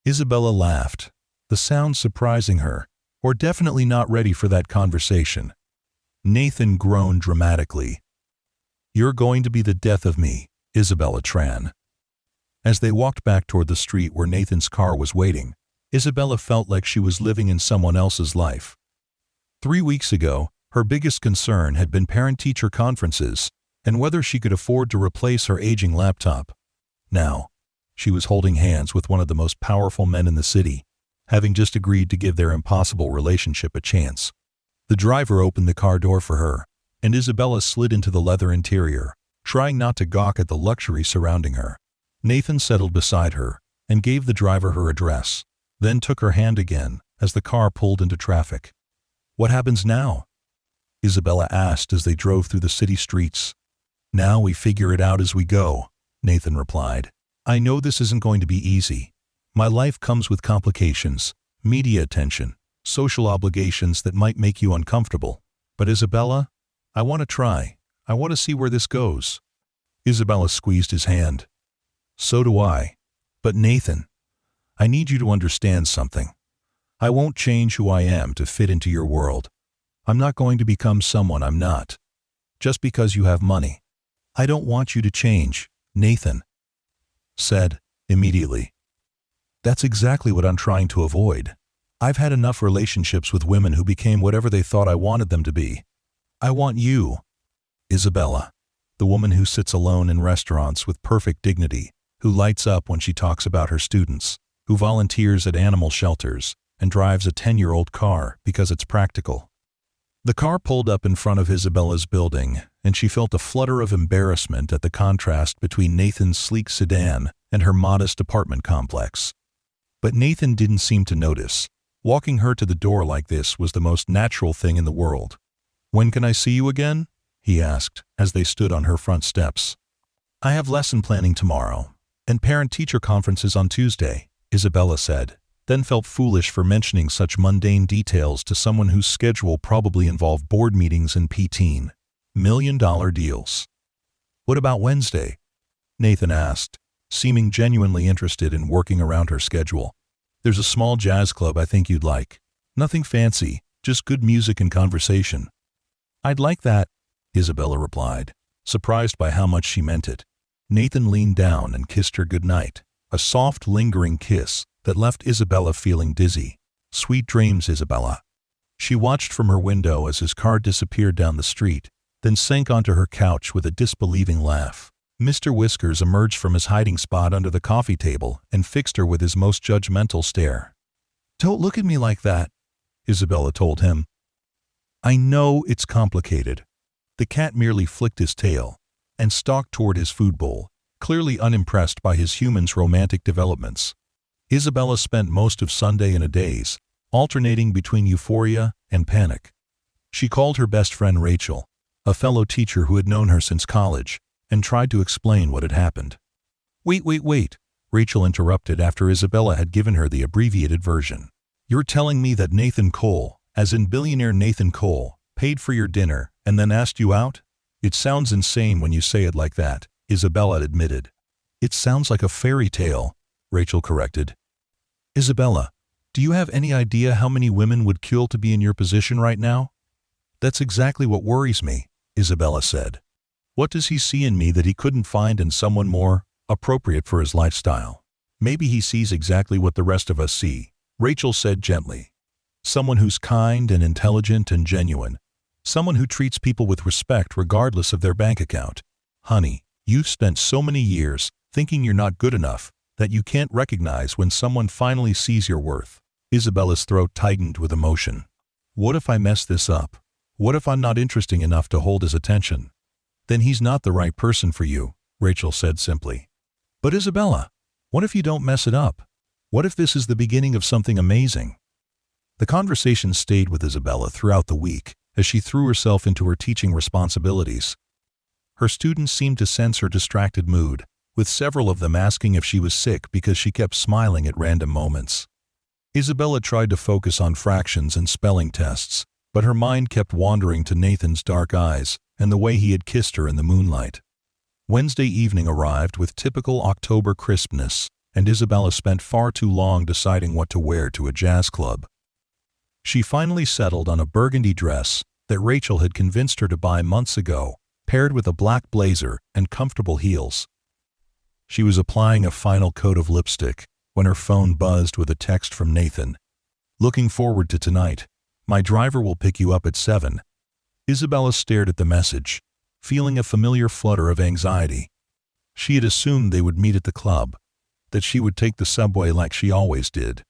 Isabella laughed, the sound surprising her, or definitely not ready for that conversation. Nathan groaned dramatically. You're going to be the death of me, Isabella Tran. As they walked back toward the street where Nathan's car was waiting, Isabella felt like she was living in someone else's life. 3 weeks ago, her biggest concern had been parent-teacher conferences and whether she could afford to replace her aging laptop. Now, she was holding hands with one of the most powerful men in the city, having just agreed to give their impossible relationship a chance. The driver opened the car door for her, and Isabella slid into the leather interior, trying not to gawk at the luxury surrounding her. Nathan settled beside her and gave the driver her address, then took her hand again as the car pulled into traffic. What happens now? Isabella asked as they drove through the city streets. Now we figure it out as we go, Nathan replied. I know this isn't going to be easy. My life comes with complications, media attention, social obligations that might make you uncomfortable. But Isabella, I want to try. I want to see where this goes. Isabella squeezed his hand. So do I. But Nathan, I need you to understand something. I won't change who I am to fit into your world. I'm not going to become someone I'm not. Just because you have money. I don't want you to change, Nathan said immediately. That's exactly what I'm trying to avoid. I've had enough relationships with women who became whatever they thought I wanted them to be. I want you, Isabella, the woman who sits alone in restaurants with perfect dignity, who lights up when she talks about her students, who volunteers at animal shelters, and drives a 10-year-old car because it's practical. The car pulled up in front of Isabella's building, and she felt a flutter of embarrassment at the contrast between Nathan's sleek sedan and her modest apartment complex. But Nathan didn't seem to notice. Walking her to the door like this was the most natural thing in the world. When can I see you again? He asked as they stood on her front steps. I have lesson planning tomorrow, and parent-teacher conferences on Tuesday, Isabella said, then felt foolish for mentioning such mundane details to someone whose schedule probably involved board meetings and $1 million deals. What about Wednesday? Nathan asked, seeming genuinely interested in working around her schedule. There's a small jazz club I think you'd like. Nothing fancy, just good music and conversation. I'd like that, Isabella replied, surprised by how much she meant it. Nathan leaned down and kissed her goodnight, a soft, lingering kiss that left Isabella feeling dizzy. Sweet dreams, Isabella. She watched from her window as his car disappeared down the street, then sank onto her couch with a disbelieving laugh. Mr. Whiskers emerged from his hiding spot under the coffee table and fixed her with his most judgmental stare. Don't look at me like that, Isabella told him. I know it's complicated. The cat merely flicked his tail and stalked toward his food bowl, clearly unimpressed by his human's romantic developments. Isabella spent most of Sunday in a daze, alternating between euphoria and panic. She called her best friend Rachel, a fellow teacher who had known her since college, and tried to explain what had happened. Wait, Rachel interrupted after Isabella had given her the abbreviated version. You're telling me that Nathan Cole, as in billionaire Nathan Cole, paid for your dinner and then asked you out? It sounds insane when you say it like that, Isabella admitted. It sounds like a fairy tale, Rachel corrected. Isabella, do you have any idea how many women would kill to be in your position right now? That's exactly what worries me, Isabella said. What does he see in me that he couldn't find in someone more appropriate for his lifestyle? Maybe he sees exactly what the rest of us see, Rachel said gently. Someone who's kind and intelligent and genuine. Someone who treats people with respect regardless of their bank account. Honey, you've spent so many years thinking you're not good enough that you can't recognize when someone finally sees your worth. Isabella's throat tightened with emotion. What if I mess this up? What if I'm not interesting enough to hold his attention? Then he's not the right person for you, Rachel said simply. But Isabella, what if you don't mess it up? What if this is the beginning of something amazing? The conversation stayed with Isabella throughout the week as she threw herself into her teaching responsibilities. Her students seemed to sense her distracted mood, with several of them asking if she was sick because she kept smiling at random moments. Isabella tried to focus on fractions and spelling tests, but her mind kept wandering to Nathan's dark eyes and the way he had kissed her in the moonlight. Wednesday evening arrived with typical October crispness, and Isabella spent far too long deciding what to wear to a jazz club. She finally settled on a burgundy dress that Rachel had convinced her to buy months ago, paired with a black blazer and comfortable heels. She was applying a final coat of lipstick when her phone buzzed with a text from Nathan. Looking forward to tonight. My driver will pick you up at 7. Isabella stared at the message, feeling a familiar flutter of anxiety. She had assumed they would meet at the club, that she would take the subway like she always did.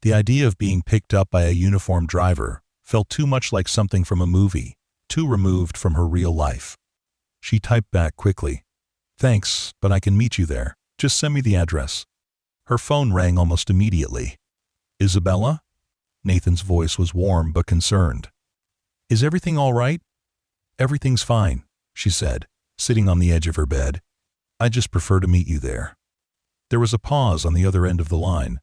The idea of being picked up by a uniformed driver felt too much like something from a movie, too removed from her real life. She typed back quickly. Thanks, but I can meet you there. Just send me the address. Her phone rang almost immediately. Isabella? Nathan's voice was warm but concerned. Is everything all right? Everything's fine, she said, sitting on the edge of her bed. I just prefer to meet you there. There was a pause on the other end of the line.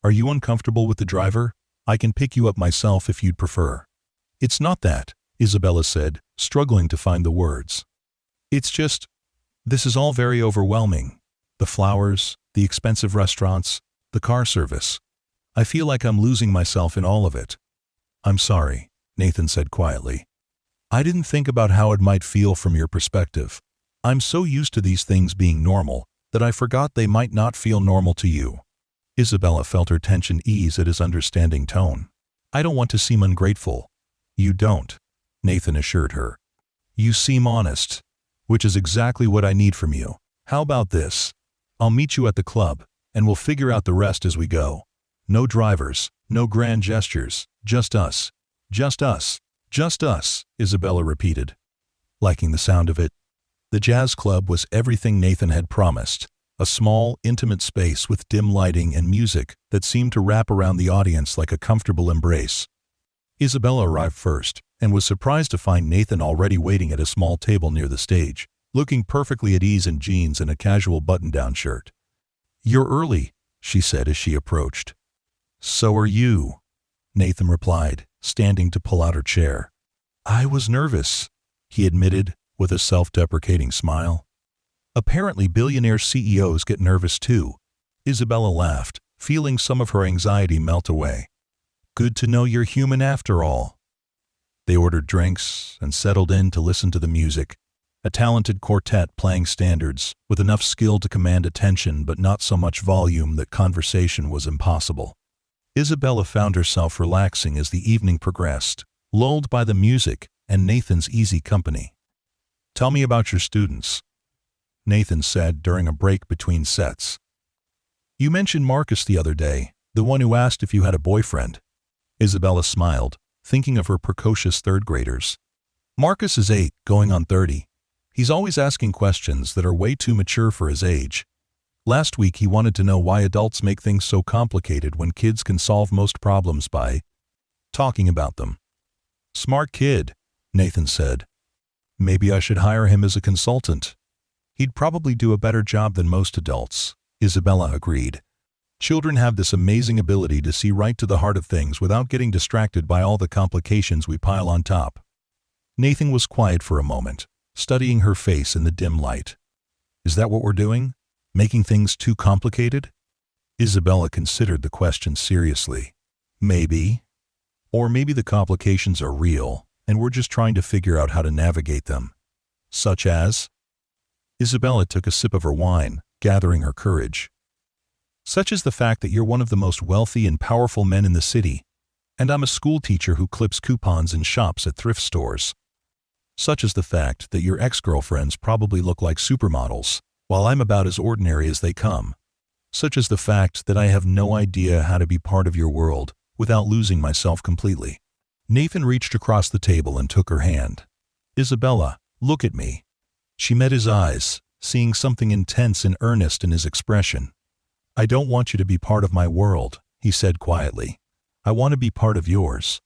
Are you uncomfortable with the driver? I can pick you up myself if you'd prefer. It's not that, Isabella said, struggling to find the words. It's just, this is all very overwhelming. The flowers, the expensive restaurants, the car service. I feel like I'm losing myself in all of it. I'm sorry, Nathan said quietly. I didn't think about how it might feel from your perspective. I'm so used to these things being normal that I forgot they might not feel normal to you. Isabella felt her tension ease at his understanding tone. I don't want to seem ungrateful. You don't, Nathan assured her. You seem honest, which is exactly what I need from you. How about this? I'll meet you at the club, and we'll figure out the rest as we go. No drivers, no grand gestures, just us. Just us. Just us, Isabella repeated, liking the sound of it. The jazz club was everything Nathan had promised, a small, intimate space with dim lighting and music that seemed to wrap around the audience like a comfortable embrace. Isabella arrived first and was surprised to find Nathan already waiting at a small table near the stage, looking perfectly at ease in jeans and a casual button-down shirt. You're early, she said as she approached. So are you, Nathan replied, standing to pull out her chair. I was nervous, he admitted with a self-deprecating smile. Apparently billionaire CEOs get nervous too. Isabella laughed, feeling some of her anxiety melt away. Good to know you're human after all. They ordered drinks and settled in to listen to the music, a talented quartet playing standards with enough skill to command attention but not so much volume that conversation was impossible. Isabella found herself relaxing as the evening progressed, lulled by the music and Nathan's easy company. Tell me about your students, Nathan said during a break between sets. You mentioned Marcus the other day, the one who asked if you had a boyfriend. Isabella smiled, thinking of her precocious third graders. Marcus is 8, going on 30. He's always asking questions that are way too mature for his age. Last week he wanted to know why adults make things so complicated when kids can solve most problems by talking about them. Smart kid, Nathan said. Maybe I should hire him as a consultant. He'd probably do a better job than most adults, Isabella agreed. Children have this amazing ability to see right to the heart of things without getting distracted by all the complications we pile on top. Nathan was quiet for a moment, studying her face in the dim light. Is that what we're doing? Making things too complicated? Isabella considered the question seriously. Maybe. Or maybe the complications are real, and we're just trying to figure out how to navigate them. Such as? Isabella took a sip of her wine, gathering her courage. Such as the fact that you're one of the most wealthy and powerful men in the city, and I'm a schoolteacher who clips coupons and shops at thrift stores. such as the fact that your ex-girlfriends probably look like supermodels, while I'm about as ordinary as they come. Such as the fact that I have no idea how to be part of your world without losing myself completely. Nathan reached across the table and took her hand. Isabella, look at me. She met his eyes, seeing something intense and earnest in his expression. I don't want you to be part of my world, he said quietly. I want to be part of yours.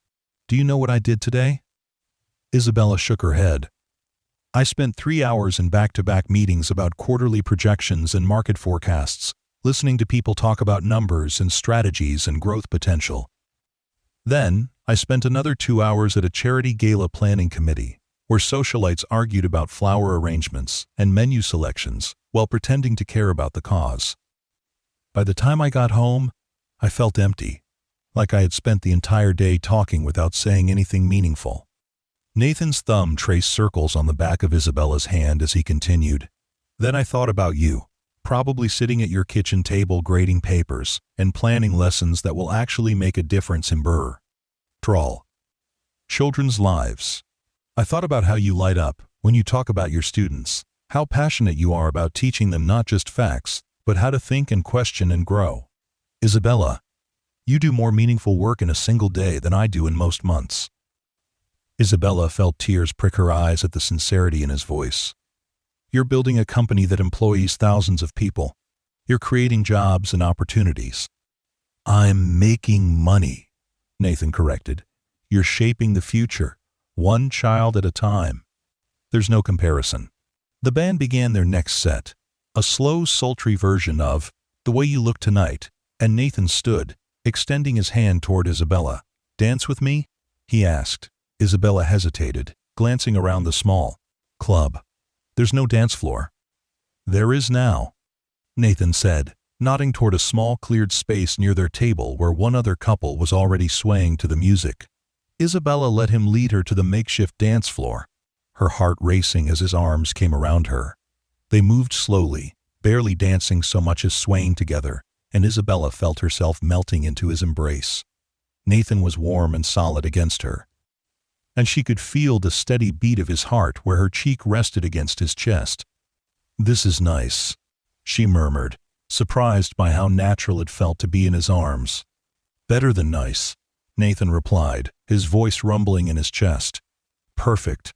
Do you know what I did today? Isabella shook her head. I spent 3 hours in back-to-back meetings about quarterly projections and market forecasts, listening to people talk about numbers and strategies and growth potential. Then, I spent another 2 hours at a charity gala planning committee, where socialites argued about flower arrangements and menu selections while pretending to care about the cause. By the time I got home, I felt empty, like I had spent the entire day talking without saying anything meaningful. Nathan's thumb traced circles on the back of Isabella's hand as he continued. Then I thought about you, probably sitting at your kitchen table grading papers and planning lessons that will actually make a difference in Trawl. Children's lives. I thought about how you light up when you talk about your students, how passionate you are about teaching them not just facts, but how to think and question and grow. Isabella, you do more meaningful work in a single day than I do in most months. Isabella felt tears prick her eyes at the sincerity in his voice. You're building a company that employs thousands of people. You're creating jobs and opportunities. I'm making money, Nathan corrected. You're shaping the future, one child at a time. There's no comparison. The band began their next set, a slow, sultry version of The Way You Look Tonight, and Nathan stood, extending his hand toward Isabella. Dance with me? He asked. Isabella hesitated, glancing around the small club. There's no dance floor. There is now, Nathan said, nodding toward a small cleared space near their table where one other couple was already swaying to the music. Isabella let him lead her to the makeshift dance floor, her heart racing as his arms came around her. They moved slowly, barely dancing so much as swaying together, and Isabella felt herself melting into his embrace. Nathan was warm and solid against her, and she could feel the steady beat of his heart where her cheek rested against his chest. This is nice, she murmured, surprised by how natural it felt to be in his arms. Better than nice, Nathan replied, his voice rumbling in his chest. Perfect.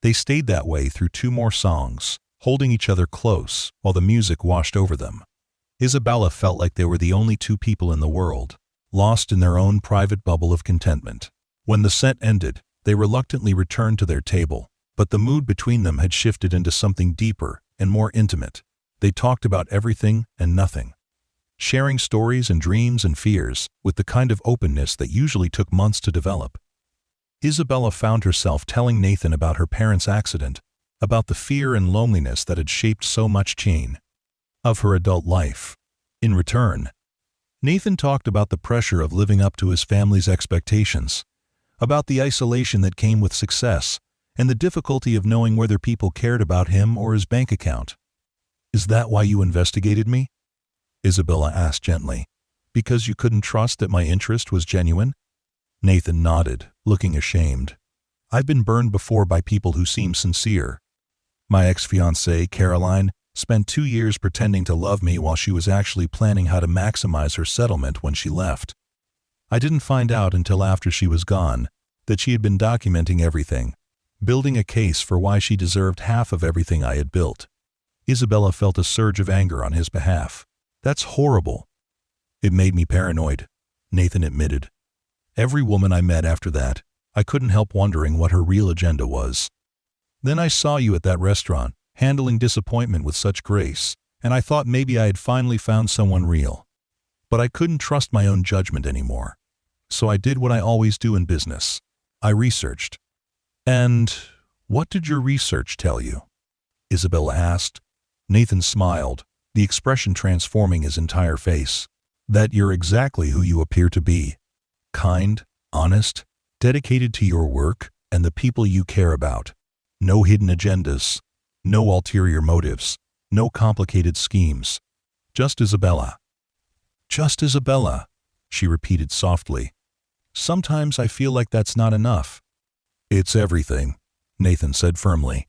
They stayed that way through 2 more songs, holding each other close while the music washed over them. Isabella felt like they were the only 2 people in the world, lost in their own private bubble of contentment. When the set ended, they reluctantly returned to their table, but the mood between them had shifted into something deeper and more intimate. They talked about everything and nothing, sharing stories and dreams and fears with the kind of openness that usually took months to develop. Isabella found herself telling Nathan about her parents' accident, about the fear and loneliness that had shaped so much of her adult life. In return, Nathan talked about the pressure of living up to his family's expectations, about the isolation that came with success, and the difficulty of knowing whether people cared about him or his bank account. Is that why you investigated me? Isabella asked gently. Because you couldn't trust that my interest was genuine? Nathan nodded, looking ashamed. I've been burned before by people who seem sincere. My ex-fiancée, Caroline, spent 2 years pretending to love me while she was actually planning how to maximize her settlement when she left. I didn't find out until after she was gone that she had been documenting everything, building a case for why she deserved half of everything I had built. Isabella felt a surge of anger on his behalf. That's horrible. It made me paranoid, Nathan admitted. Every woman I met after that, I couldn't help wondering what her real agenda was. Then I saw you at that restaurant, handling disappointment with such grace, and I thought maybe I had finally found someone real. But I couldn't trust my own judgment anymore. So I did what I always do in business. I researched. And what did your research tell you? Isabella asked. Nathan smiled, the expression transforming his entire face. That you're exactly who you appear to be. Kind, honest, dedicated to your work and the people you care about. No hidden agendas. No ulterior motives. No complicated schemes. Just Isabella. Just Isabella, she repeated softly. Sometimes I feel like that's not enough. It's everything, Nathan said firmly.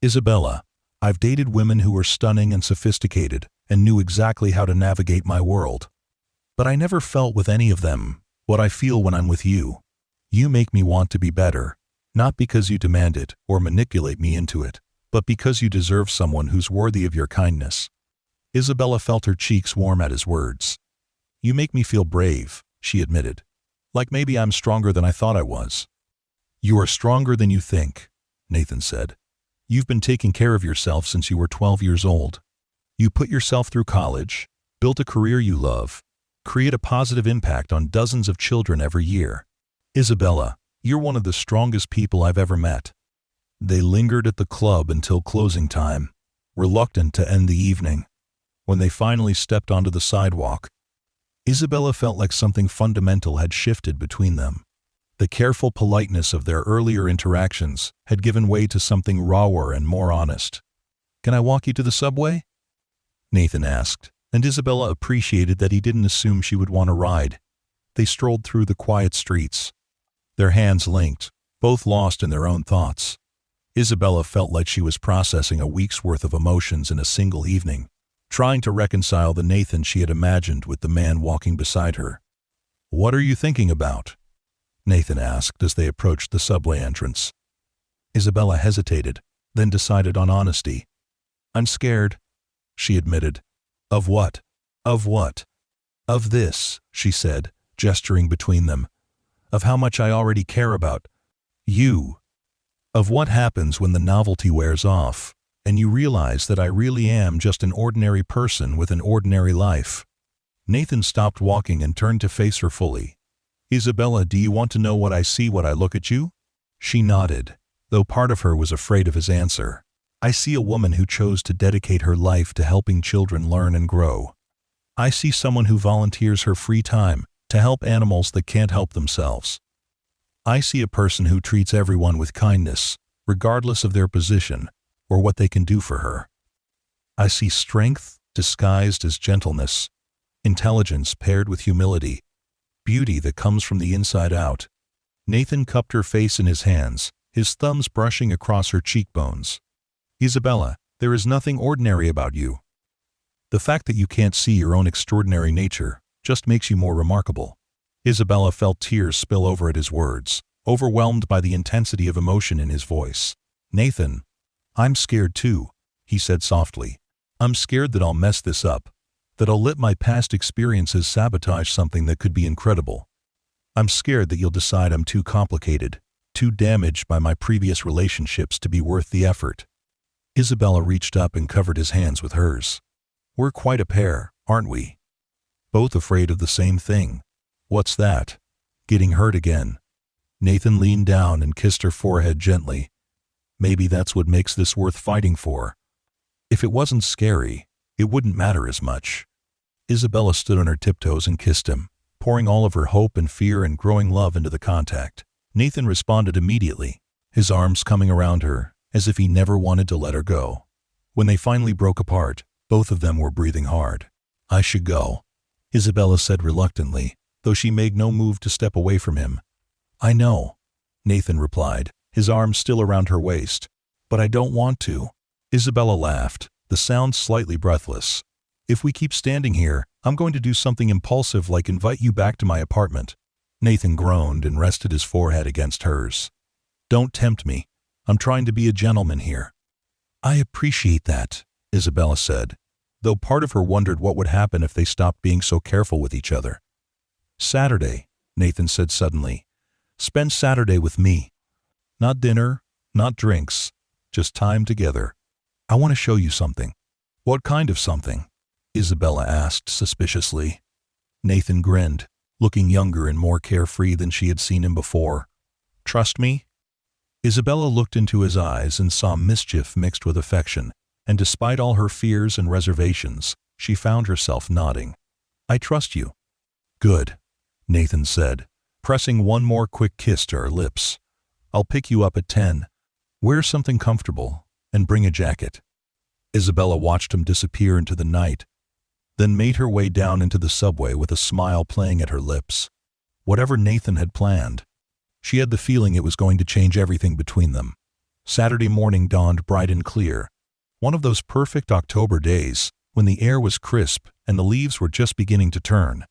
Isabella, I've dated women who were stunning and sophisticated and knew exactly how to navigate my world. But I never felt with any of them what I feel when I'm with you. You make me want to be better, not because you demand it or manipulate me into it, but because you deserve someone who's worthy of your kindness. Isabella felt her cheeks warm at his words. You make me feel brave, she admitted. Like maybe I'm stronger than I thought I was. You are stronger than you think, Nathan said. You've been taking care of yourself since you were 12 years old. You put yourself through college, built a career you love, create a positive impact on dozens of children every year. Isabella, you're one of the strongest people I've ever met. They lingered at the club until closing time, reluctant to end the evening. When they finally stepped onto the sidewalk, Isabella felt like something fundamental had shifted between them. The careful politeness of their earlier interactions had given way to something rawer and more honest. Can I walk you to the subway? Nathan asked, and Isabella appreciated that he didn't assume she would want a ride. They strolled through the quiet streets, their hands linked, both lost in their own thoughts. Isabella felt like she was processing a week's worth of emotions in a single evening, trying to reconcile the Nathan she had imagined with the man walking beside her. What are you thinking about? Nathan asked as they approached the subway entrance. Isabella hesitated, then decided on honesty. I'm scared, she admitted. Of what? Of what? Of this, she said, gesturing between them. Of how much I already care about you. Of what happens when the novelty wears off, and you realize that I really am just an ordinary person with an ordinary life. Nathan stopped walking and turned to face her fully. Isabella, do you want to know what I see when I look at you? She nodded, though part of her was afraid of his answer. I see a woman who chose to dedicate her life to helping children learn and grow. I see someone who volunteers her free time to help animals that can't help themselves. I see a person who treats everyone with kindness, regardless of their position or what they can do for her. I see strength disguised as gentleness, intelligence paired with humility, beauty that comes from the inside out. Nathan cupped her face in his hands, his thumbs brushing across her cheekbones. Isabella, there is nothing ordinary about you. The fact that you can't see your own extraordinary nature just makes you more remarkable. Isabella felt tears spill over at his words, overwhelmed by the intensity of emotion in his voice. Nathan, I'm scared too, he said softly. I'm scared that I'll mess this up, that I'll let my past experiences sabotage something that could be incredible. I'm scared that you'll decide I'm too complicated, too damaged by my previous relationships to be worth the effort. Isabella reached up and covered his hands with hers. We're quite a pair, aren't we? Both afraid of the same thing. What's that? Getting hurt again. Nathan leaned down and kissed her forehead gently. Maybe that's what makes this worth fighting for. If it wasn't scary, it wouldn't matter as much. Isabella stood on her tiptoes and kissed him, pouring all of her hope and fear and growing love into the contact. Nathan responded immediately, his arms coming around her, as if he never wanted to let her go. When they finally broke apart, both of them were breathing hard. I should go, Isabella said reluctantly, though she made no move to step away from him. I know, Nathan replied, his arms still around her waist. But I don't want to. Isabella laughed, the sound slightly breathless. If we keep standing here, I'm going to do something impulsive like invite you back to my apartment. Nathan groaned and rested his forehead against hers. Don't tempt me. I'm trying to be a gentleman here. I appreciate that, Isabella said, though part of her wondered what would happen if they stopped being so careful with each other. Saturday, Nathan said suddenly. Spend Saturday with me. Not dinner, not drinks, just time together. I want to show you something. What kind of something? Isabella asked suspiciously. Nathan grinned, looking younger and more carefree than she had seen him before. Trust me? Isabella looked into his eyes and saw mischief mixed with affection, and despite all her fears and reservations, she found herself nodding. I trust you. Good, Nathan said, pressing one more quick kiss to her lips. I'll pick you up at 10. Wear something comfortable, and bring a jacket. Isabella watched him disappear into the night, then made her way down into the subway with a smile playing at her lips. Whatever Nathan had planned, she had the feeling it was going to change everything between them. Saturday morning dawned bright and clear. One of those perfect October days, when the air was crisp and the leaves were just beginning to turn.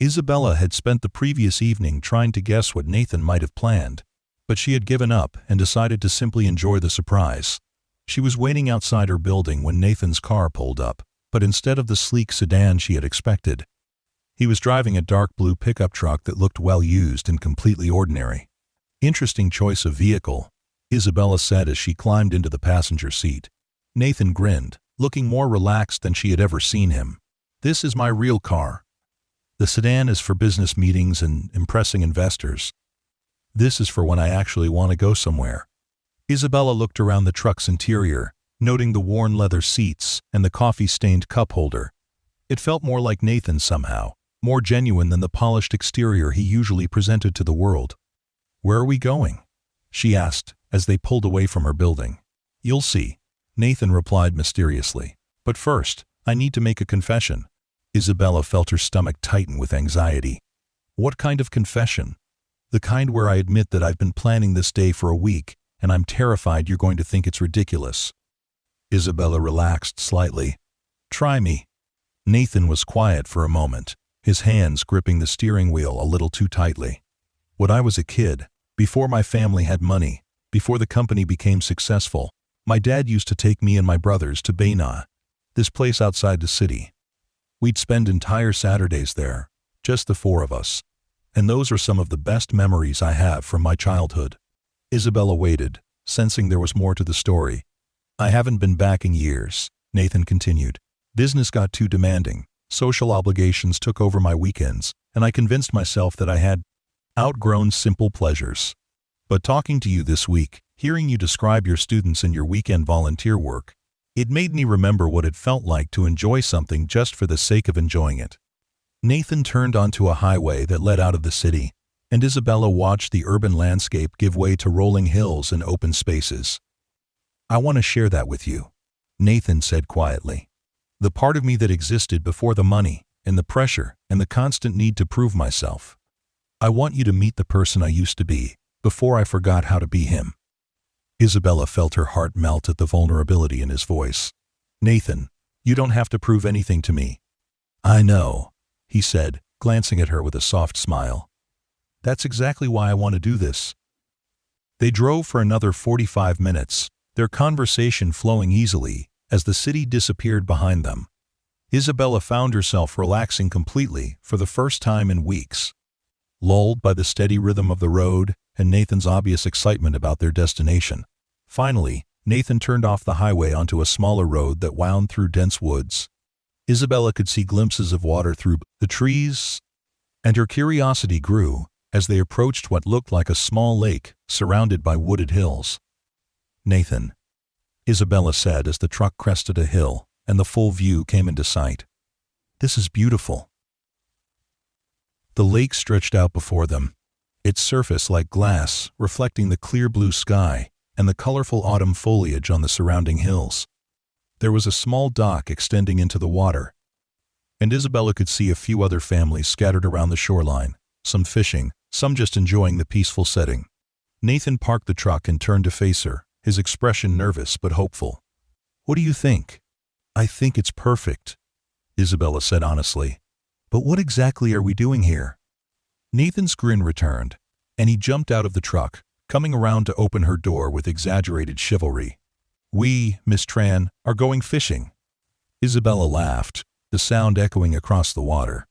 Isabella had spent the previous evening trying to guess what Nathan might have planned, but she had given up and decided to simply enjoy the surprise. She was waiting outside her building when Nathan's car pulled up, but instead of the sleek sedan she had expected, he was driving a dark blue pickup truck that looked well used and completely ordinary. "Interesting choice of vehicle," Isabella said as she climbed into the passenger seat. Nathan grinned, looking more relaxed than she had ever seen him. "This is my real car. The sedan is for business meetings and impressing investors. This is for when I actually want to go somewhere." Isabella looked around the truck's interior, noting the worn leather seats and the coffee-stained cup holder. It felt more like Nathan somehow, more genuine than the polished exterior he usually presented to the world. "Where are we going?" she asked as they pulled away from her building. "You'll see," Nathan replied mysteriously. "But first, I need to make a confession." Isabella felt her stomach tighten with anxiety. "What kind of confession?" "The kind where I admit that I've been planning this day for a week, and I'm terrified you're going to think it's ridiculous." Isabella relaxed slightly. "Try me." Nathan was quiet for a moment, his hands gripping the steering wheel a little too tightly. "When I was a kid, before my family had money, before the company became successful, my dad used to take me and my brothers to Billionaire, this place outside the city. We'd spend entire Saturdays there, just the four of us. And those are some of the best memories I have from my childhood." Isabella waited, sensing there was more to the story. "I haven't been back in years," Nathan continued. "Business got too demanding, social obligations took over my weekends, and I convinced myself that I had outgrown simple pleasures. But talking to you this week, hearing you describe your students and your weekend volunteer work, it made me remember what it felt like to enjoy something just for the sake of enjoying it." Nathan turned onto a highway that led out of the city, and Isabella watched the urban landscape give way to rolling hills and open spaces. "I want to share that with you," Nathan said quietly. "The part of me that existed before the money, and the pressure, and the constant need to prove myself. I want you to meet the person I used to be, before I forgot how to be him." Isabella felt her heart melt at the vulnerability in his voice. "Nathan, you don't have to prove anything to me." "I know," he said, glancing at her with a soft smile. "That's exactly why I want to do this." They drove for another 45 minutes, their conversation flowing easily as the city disappeared behind them. Isabella found herself relaxing completely for the first time in weeks, lulled by the steady rhythm of the road and Nathan's obvious excitement about their destination. Finally, Nathan turned off the highway onto a smaller road that wound through dense woods. Isabella could see glimpses of water through the trees, and her curiosity grew as they approached what looked like a small lake surrounded by wooded hills. "Nathan," Isabella said as the truck crested a hill and the full view came into sight. "This is beautiful." The lake stretched out before them, its surface like glass reflecting the clear blue sky and the colorful autumn foliage on the surrounding hills. There was a small dock extending into the water, and Isabella could see a few other families scattered around the shoreline, some fishing, some just enjoying the peaceful setting. Nathan parked the truck and turned to face her, his expression nervous but hopeful. "What do you think?" "I think it's perfect," Isabella said honestly. "But what exactly are we doing here?" Nathan's grin returned, and he jumped out of the truck, coming around to open her door with exaggerated chivalry. "We, Miss Tran, are going fishing." Isabella laughed, the sound echoing across the water.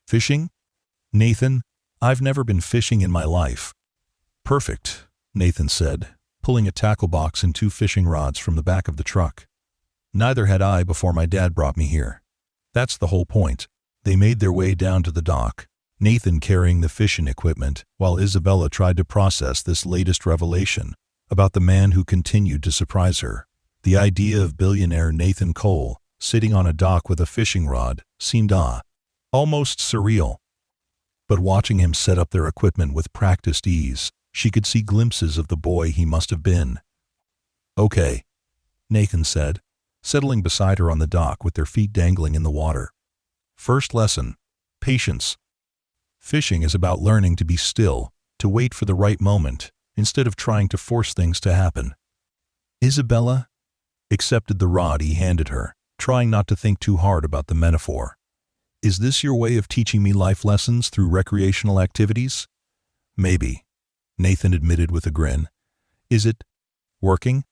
"Fishing? Nathan, I've never been fishing in my life." "Perfect," Nathan said, pulling a tackle box and 2 fishing rods from the back of the truck. "Neither had I before my dad brought me here. That's the whole point." They made their way down to the dock, Nathan carrying the fishing equipment, while Isabella tried to process this latest revelation about the man who continued to surprise her. The idea of billionaire Nathan Cole sitting on a dock with a fishing rod seemed almost surreal. But watching him set up their equipment with practiced ease, she could see glimpses of the boy he must have been. "Okay," Nathan said, settling beside her on the dock with their feet dangling in the water. "First lesson: patience. Fishing is about learning to be still, to wait for the right moment, instead of trying to force things to happen." Isabella accepted the rod he handed her, trying not to think too hard about the metaphor. Is this your way of teaching me life lessons through recreational activities? Maybe, Nathan admitted with a grin. Is it working?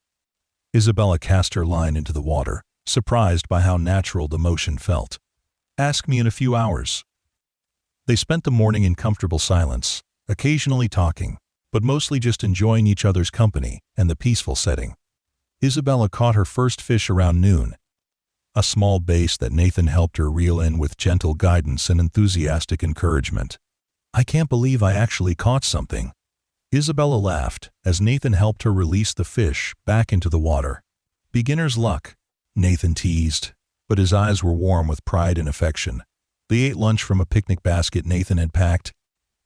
Isabella cast her line into the water, surprised by how natural the motion felt. Ask me in a few hours. They spent the morning in comfortable silence, occasionally talking, but mostly just enjoying each other's company and the peaceful setting. Isabella caught her first fish around noon, a small bass that Nathan helped her reel in with gentle guidance and enthusiastic encouragement. I can't believe I actually caught something. Isabella laughed as Nathan helped her release the fish back into the water. Beginner's luck, Nathan teased, but his eyes were warm with pride and affection. They ate lunch from a picnic basket Nathan had packed,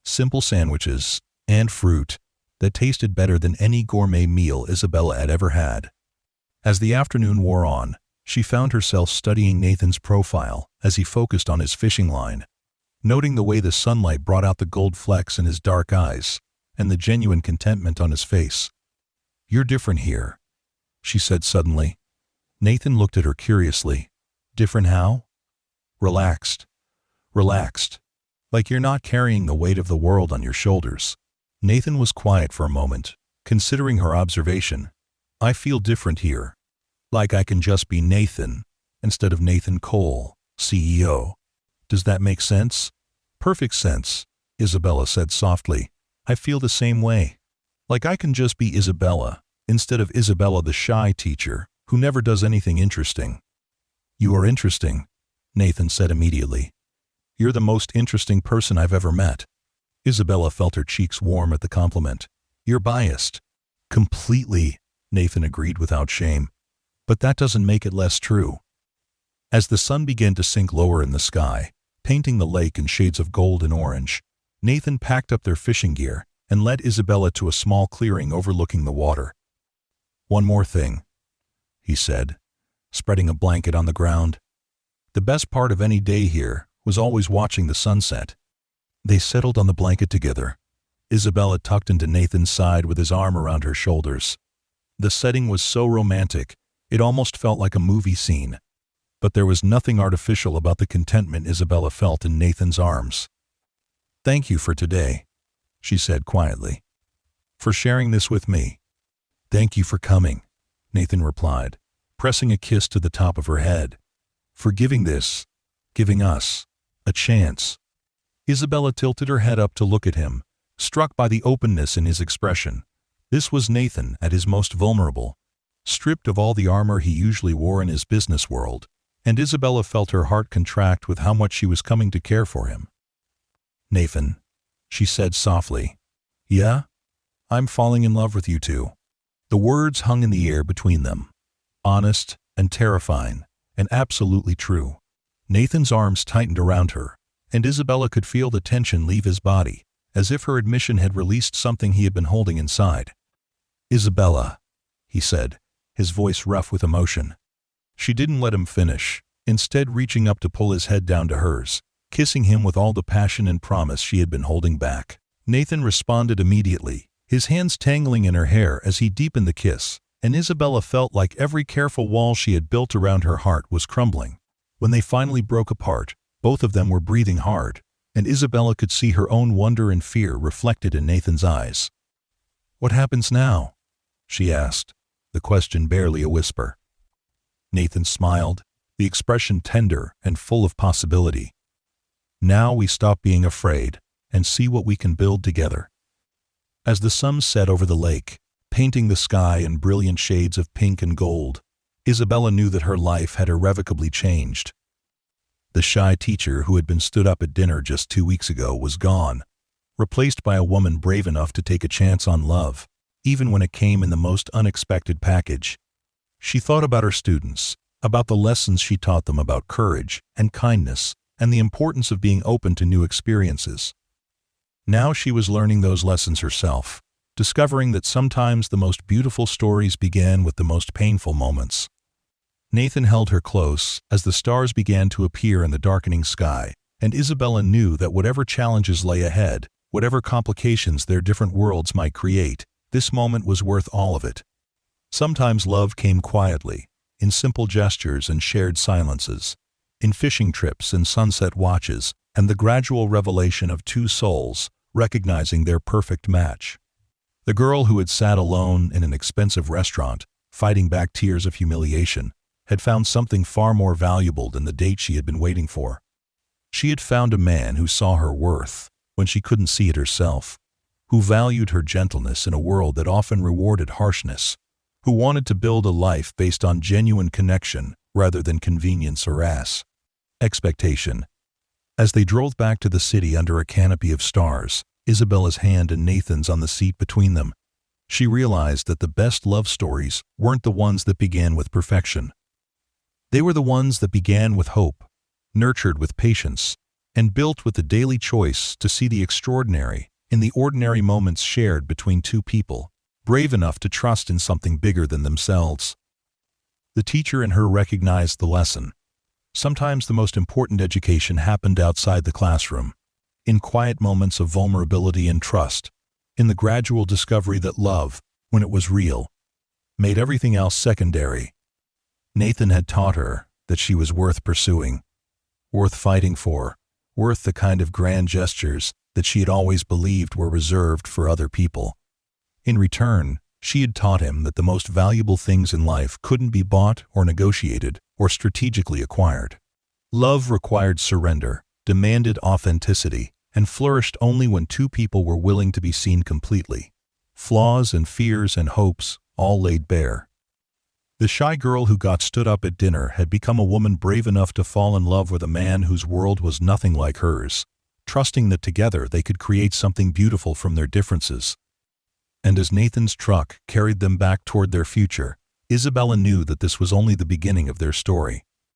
simple sandwiches and fruit that tasted better than any gourmet meal Isabella had ever had. As the afternoon wore on, she found herself studying Nathan's profile as he focused on his fishing line, noting the way the sunlight brought out the gold flecks in his dark eyes and the genuine contentment on his face. You're different here, she said suddenly. Nathan looked at her curiously. Different how? Relaxed. Relaxed. Like you're not carrying the weight of the world on your shoulders. Nathan was quiet for a moment, considering her observation. I feel different here. Like I can just be Nathan, instead of Nathan Cole, CEO. Does that make sense? Perfect sense, Isabella said softly. I feel the same way. Like I can just be Isabella, instead of Isabella the shy teacher, who never does anything interesting. You are interesting, Nathan said immediately. You're the most interesting person I've ever met. Isabella felt her cheeks warm at the compliment. You're biased. Completely, Nathan agreed without shame. But that doesn't make it less true. As the sun began to sink lower in the sky, painting the lake in shades of gold and orange, Nathan packed up their fishing gear and led Isabella to a small clearing overlooking the water. One more thing, he said, spreading a blanket on the ground. The best part of any day here was always watching the sunset. They settled on the blanket together, Isabella tucked into Nathan's side with his arm around her shoulders. The setting was so romantic, it almost felt like a movie scene. But there was nothing artificial about the contentment Isabella felt in Nathan's arms. Thank you for today, she said quietly. For sharing this with me. Thank you for coming, Nathan replied, pressing a kiss to the top of her head. For giving us, a chance. Isabella tilted her head up to look at him, struck by the openness in his expression. This was Nathan at his most vulnerable, stripped of all the armor he usually wore in his business world, and Isabella felt her heart contract with how much she was coming to care for him. Nathan, she said softly. Yeah? I'm falling in love with you too. The words hung in the air between them. Honest and terrifying, and absolutely true. Nathan's arms tightened around her, and Isabella could feel the tension leave his body, as if her admission had released something he had been holding inside. Isabella, he said, his voice rough with emotion. She didn't let him finish, instead reaching up to pull his head down to hers, kissing him with all the passion and promise she had been holding back. Nathan responded immediately, his hands tangling in her hair as he deepened the kiss, and Isabella felt like every careful wall she had built around her heart was crumbling. When they finally broke apart, both of them were breathing hard, and Isabella could see her own wonder and fear reflected in Nathan's eyes. What happens now? She asked, the question barely a whisper. Nathan smiled, the expression tender and full of possibility. Now we stop being afraid and see what we can build together. As the sun set over the lake, painting the sky in brilliant shades of pink and gold, Isabella knew that her life had irrevocably changed. The shy teacher who had been stood up at dinner just 2 weeks ago was gone, replaced by a woman brave enough to take a chance on love, even when it came in the most unexpected package. She thought about her students, about the lessons she taught them about courage and kindness, and the importance of being open to new experiences. Now she was learning those lessons herself, discovering that sometimes the most beautiful stories began with the most painful moments. Nathan held her close as the stars began to appear in the darkening sky, and Isabella knew that whatever challenges lay ahead, whatever complications their different worlds might create, this moment was worth all of it. Sometimes love came quietly, in simple gestures and shared silences, in fishing trips and sunset watches, and the gradual revelation of two souls recognizing their perfect match. The girl who had sat alone in an expensive restaurant, fighting back tears of humiliation, had found something far more valuable than the date she had been waiting for. She had found a man who saw her worth when she couldn't see it herself, who valued her gentleness in a world that often rewarded harshness, who wanted to build a life based on genuine connection rather than convenience or expectation. As they drove back to the city under a canopy of stars, Isabella's hand and Nathan's on the seat between them, she realized that the best love stories weren't the ones that began with perfection. They were the ones that began with hope, nurtured with patience, and built with the daily choice to see the extraordinary in the ordinary moments shared between two people, brave enough to trust in something bigger than themselves. The teacher in her recognized the lesson. Sometimes the most important education happened outside the classroom, in quiet moments of vulnerability and trust, in the gradual discovery that love, when it was real, made everything else secondary. Nathan had taught her that she was worth pursuing, worth fighting for, worth the kind of grand gestures that she had always believed were reserved for other people. In return, she had taught him that the most valuable things in life couldn't be bought or negotiated or strategically acquired. Love required surrender, demanded authenticity, and flourished only when two people were willing to be seen completely. Flaws and fears and hopes all laid bare. The shy girl who got stood up at dinner had become a woman brave enough to fall in love with a man whose world was nothing like hers, trusting that together they could create something beautiful from their differences. And as Nathan's truck carried them back toward their future, Isabella knew that this was only the beginning of their story.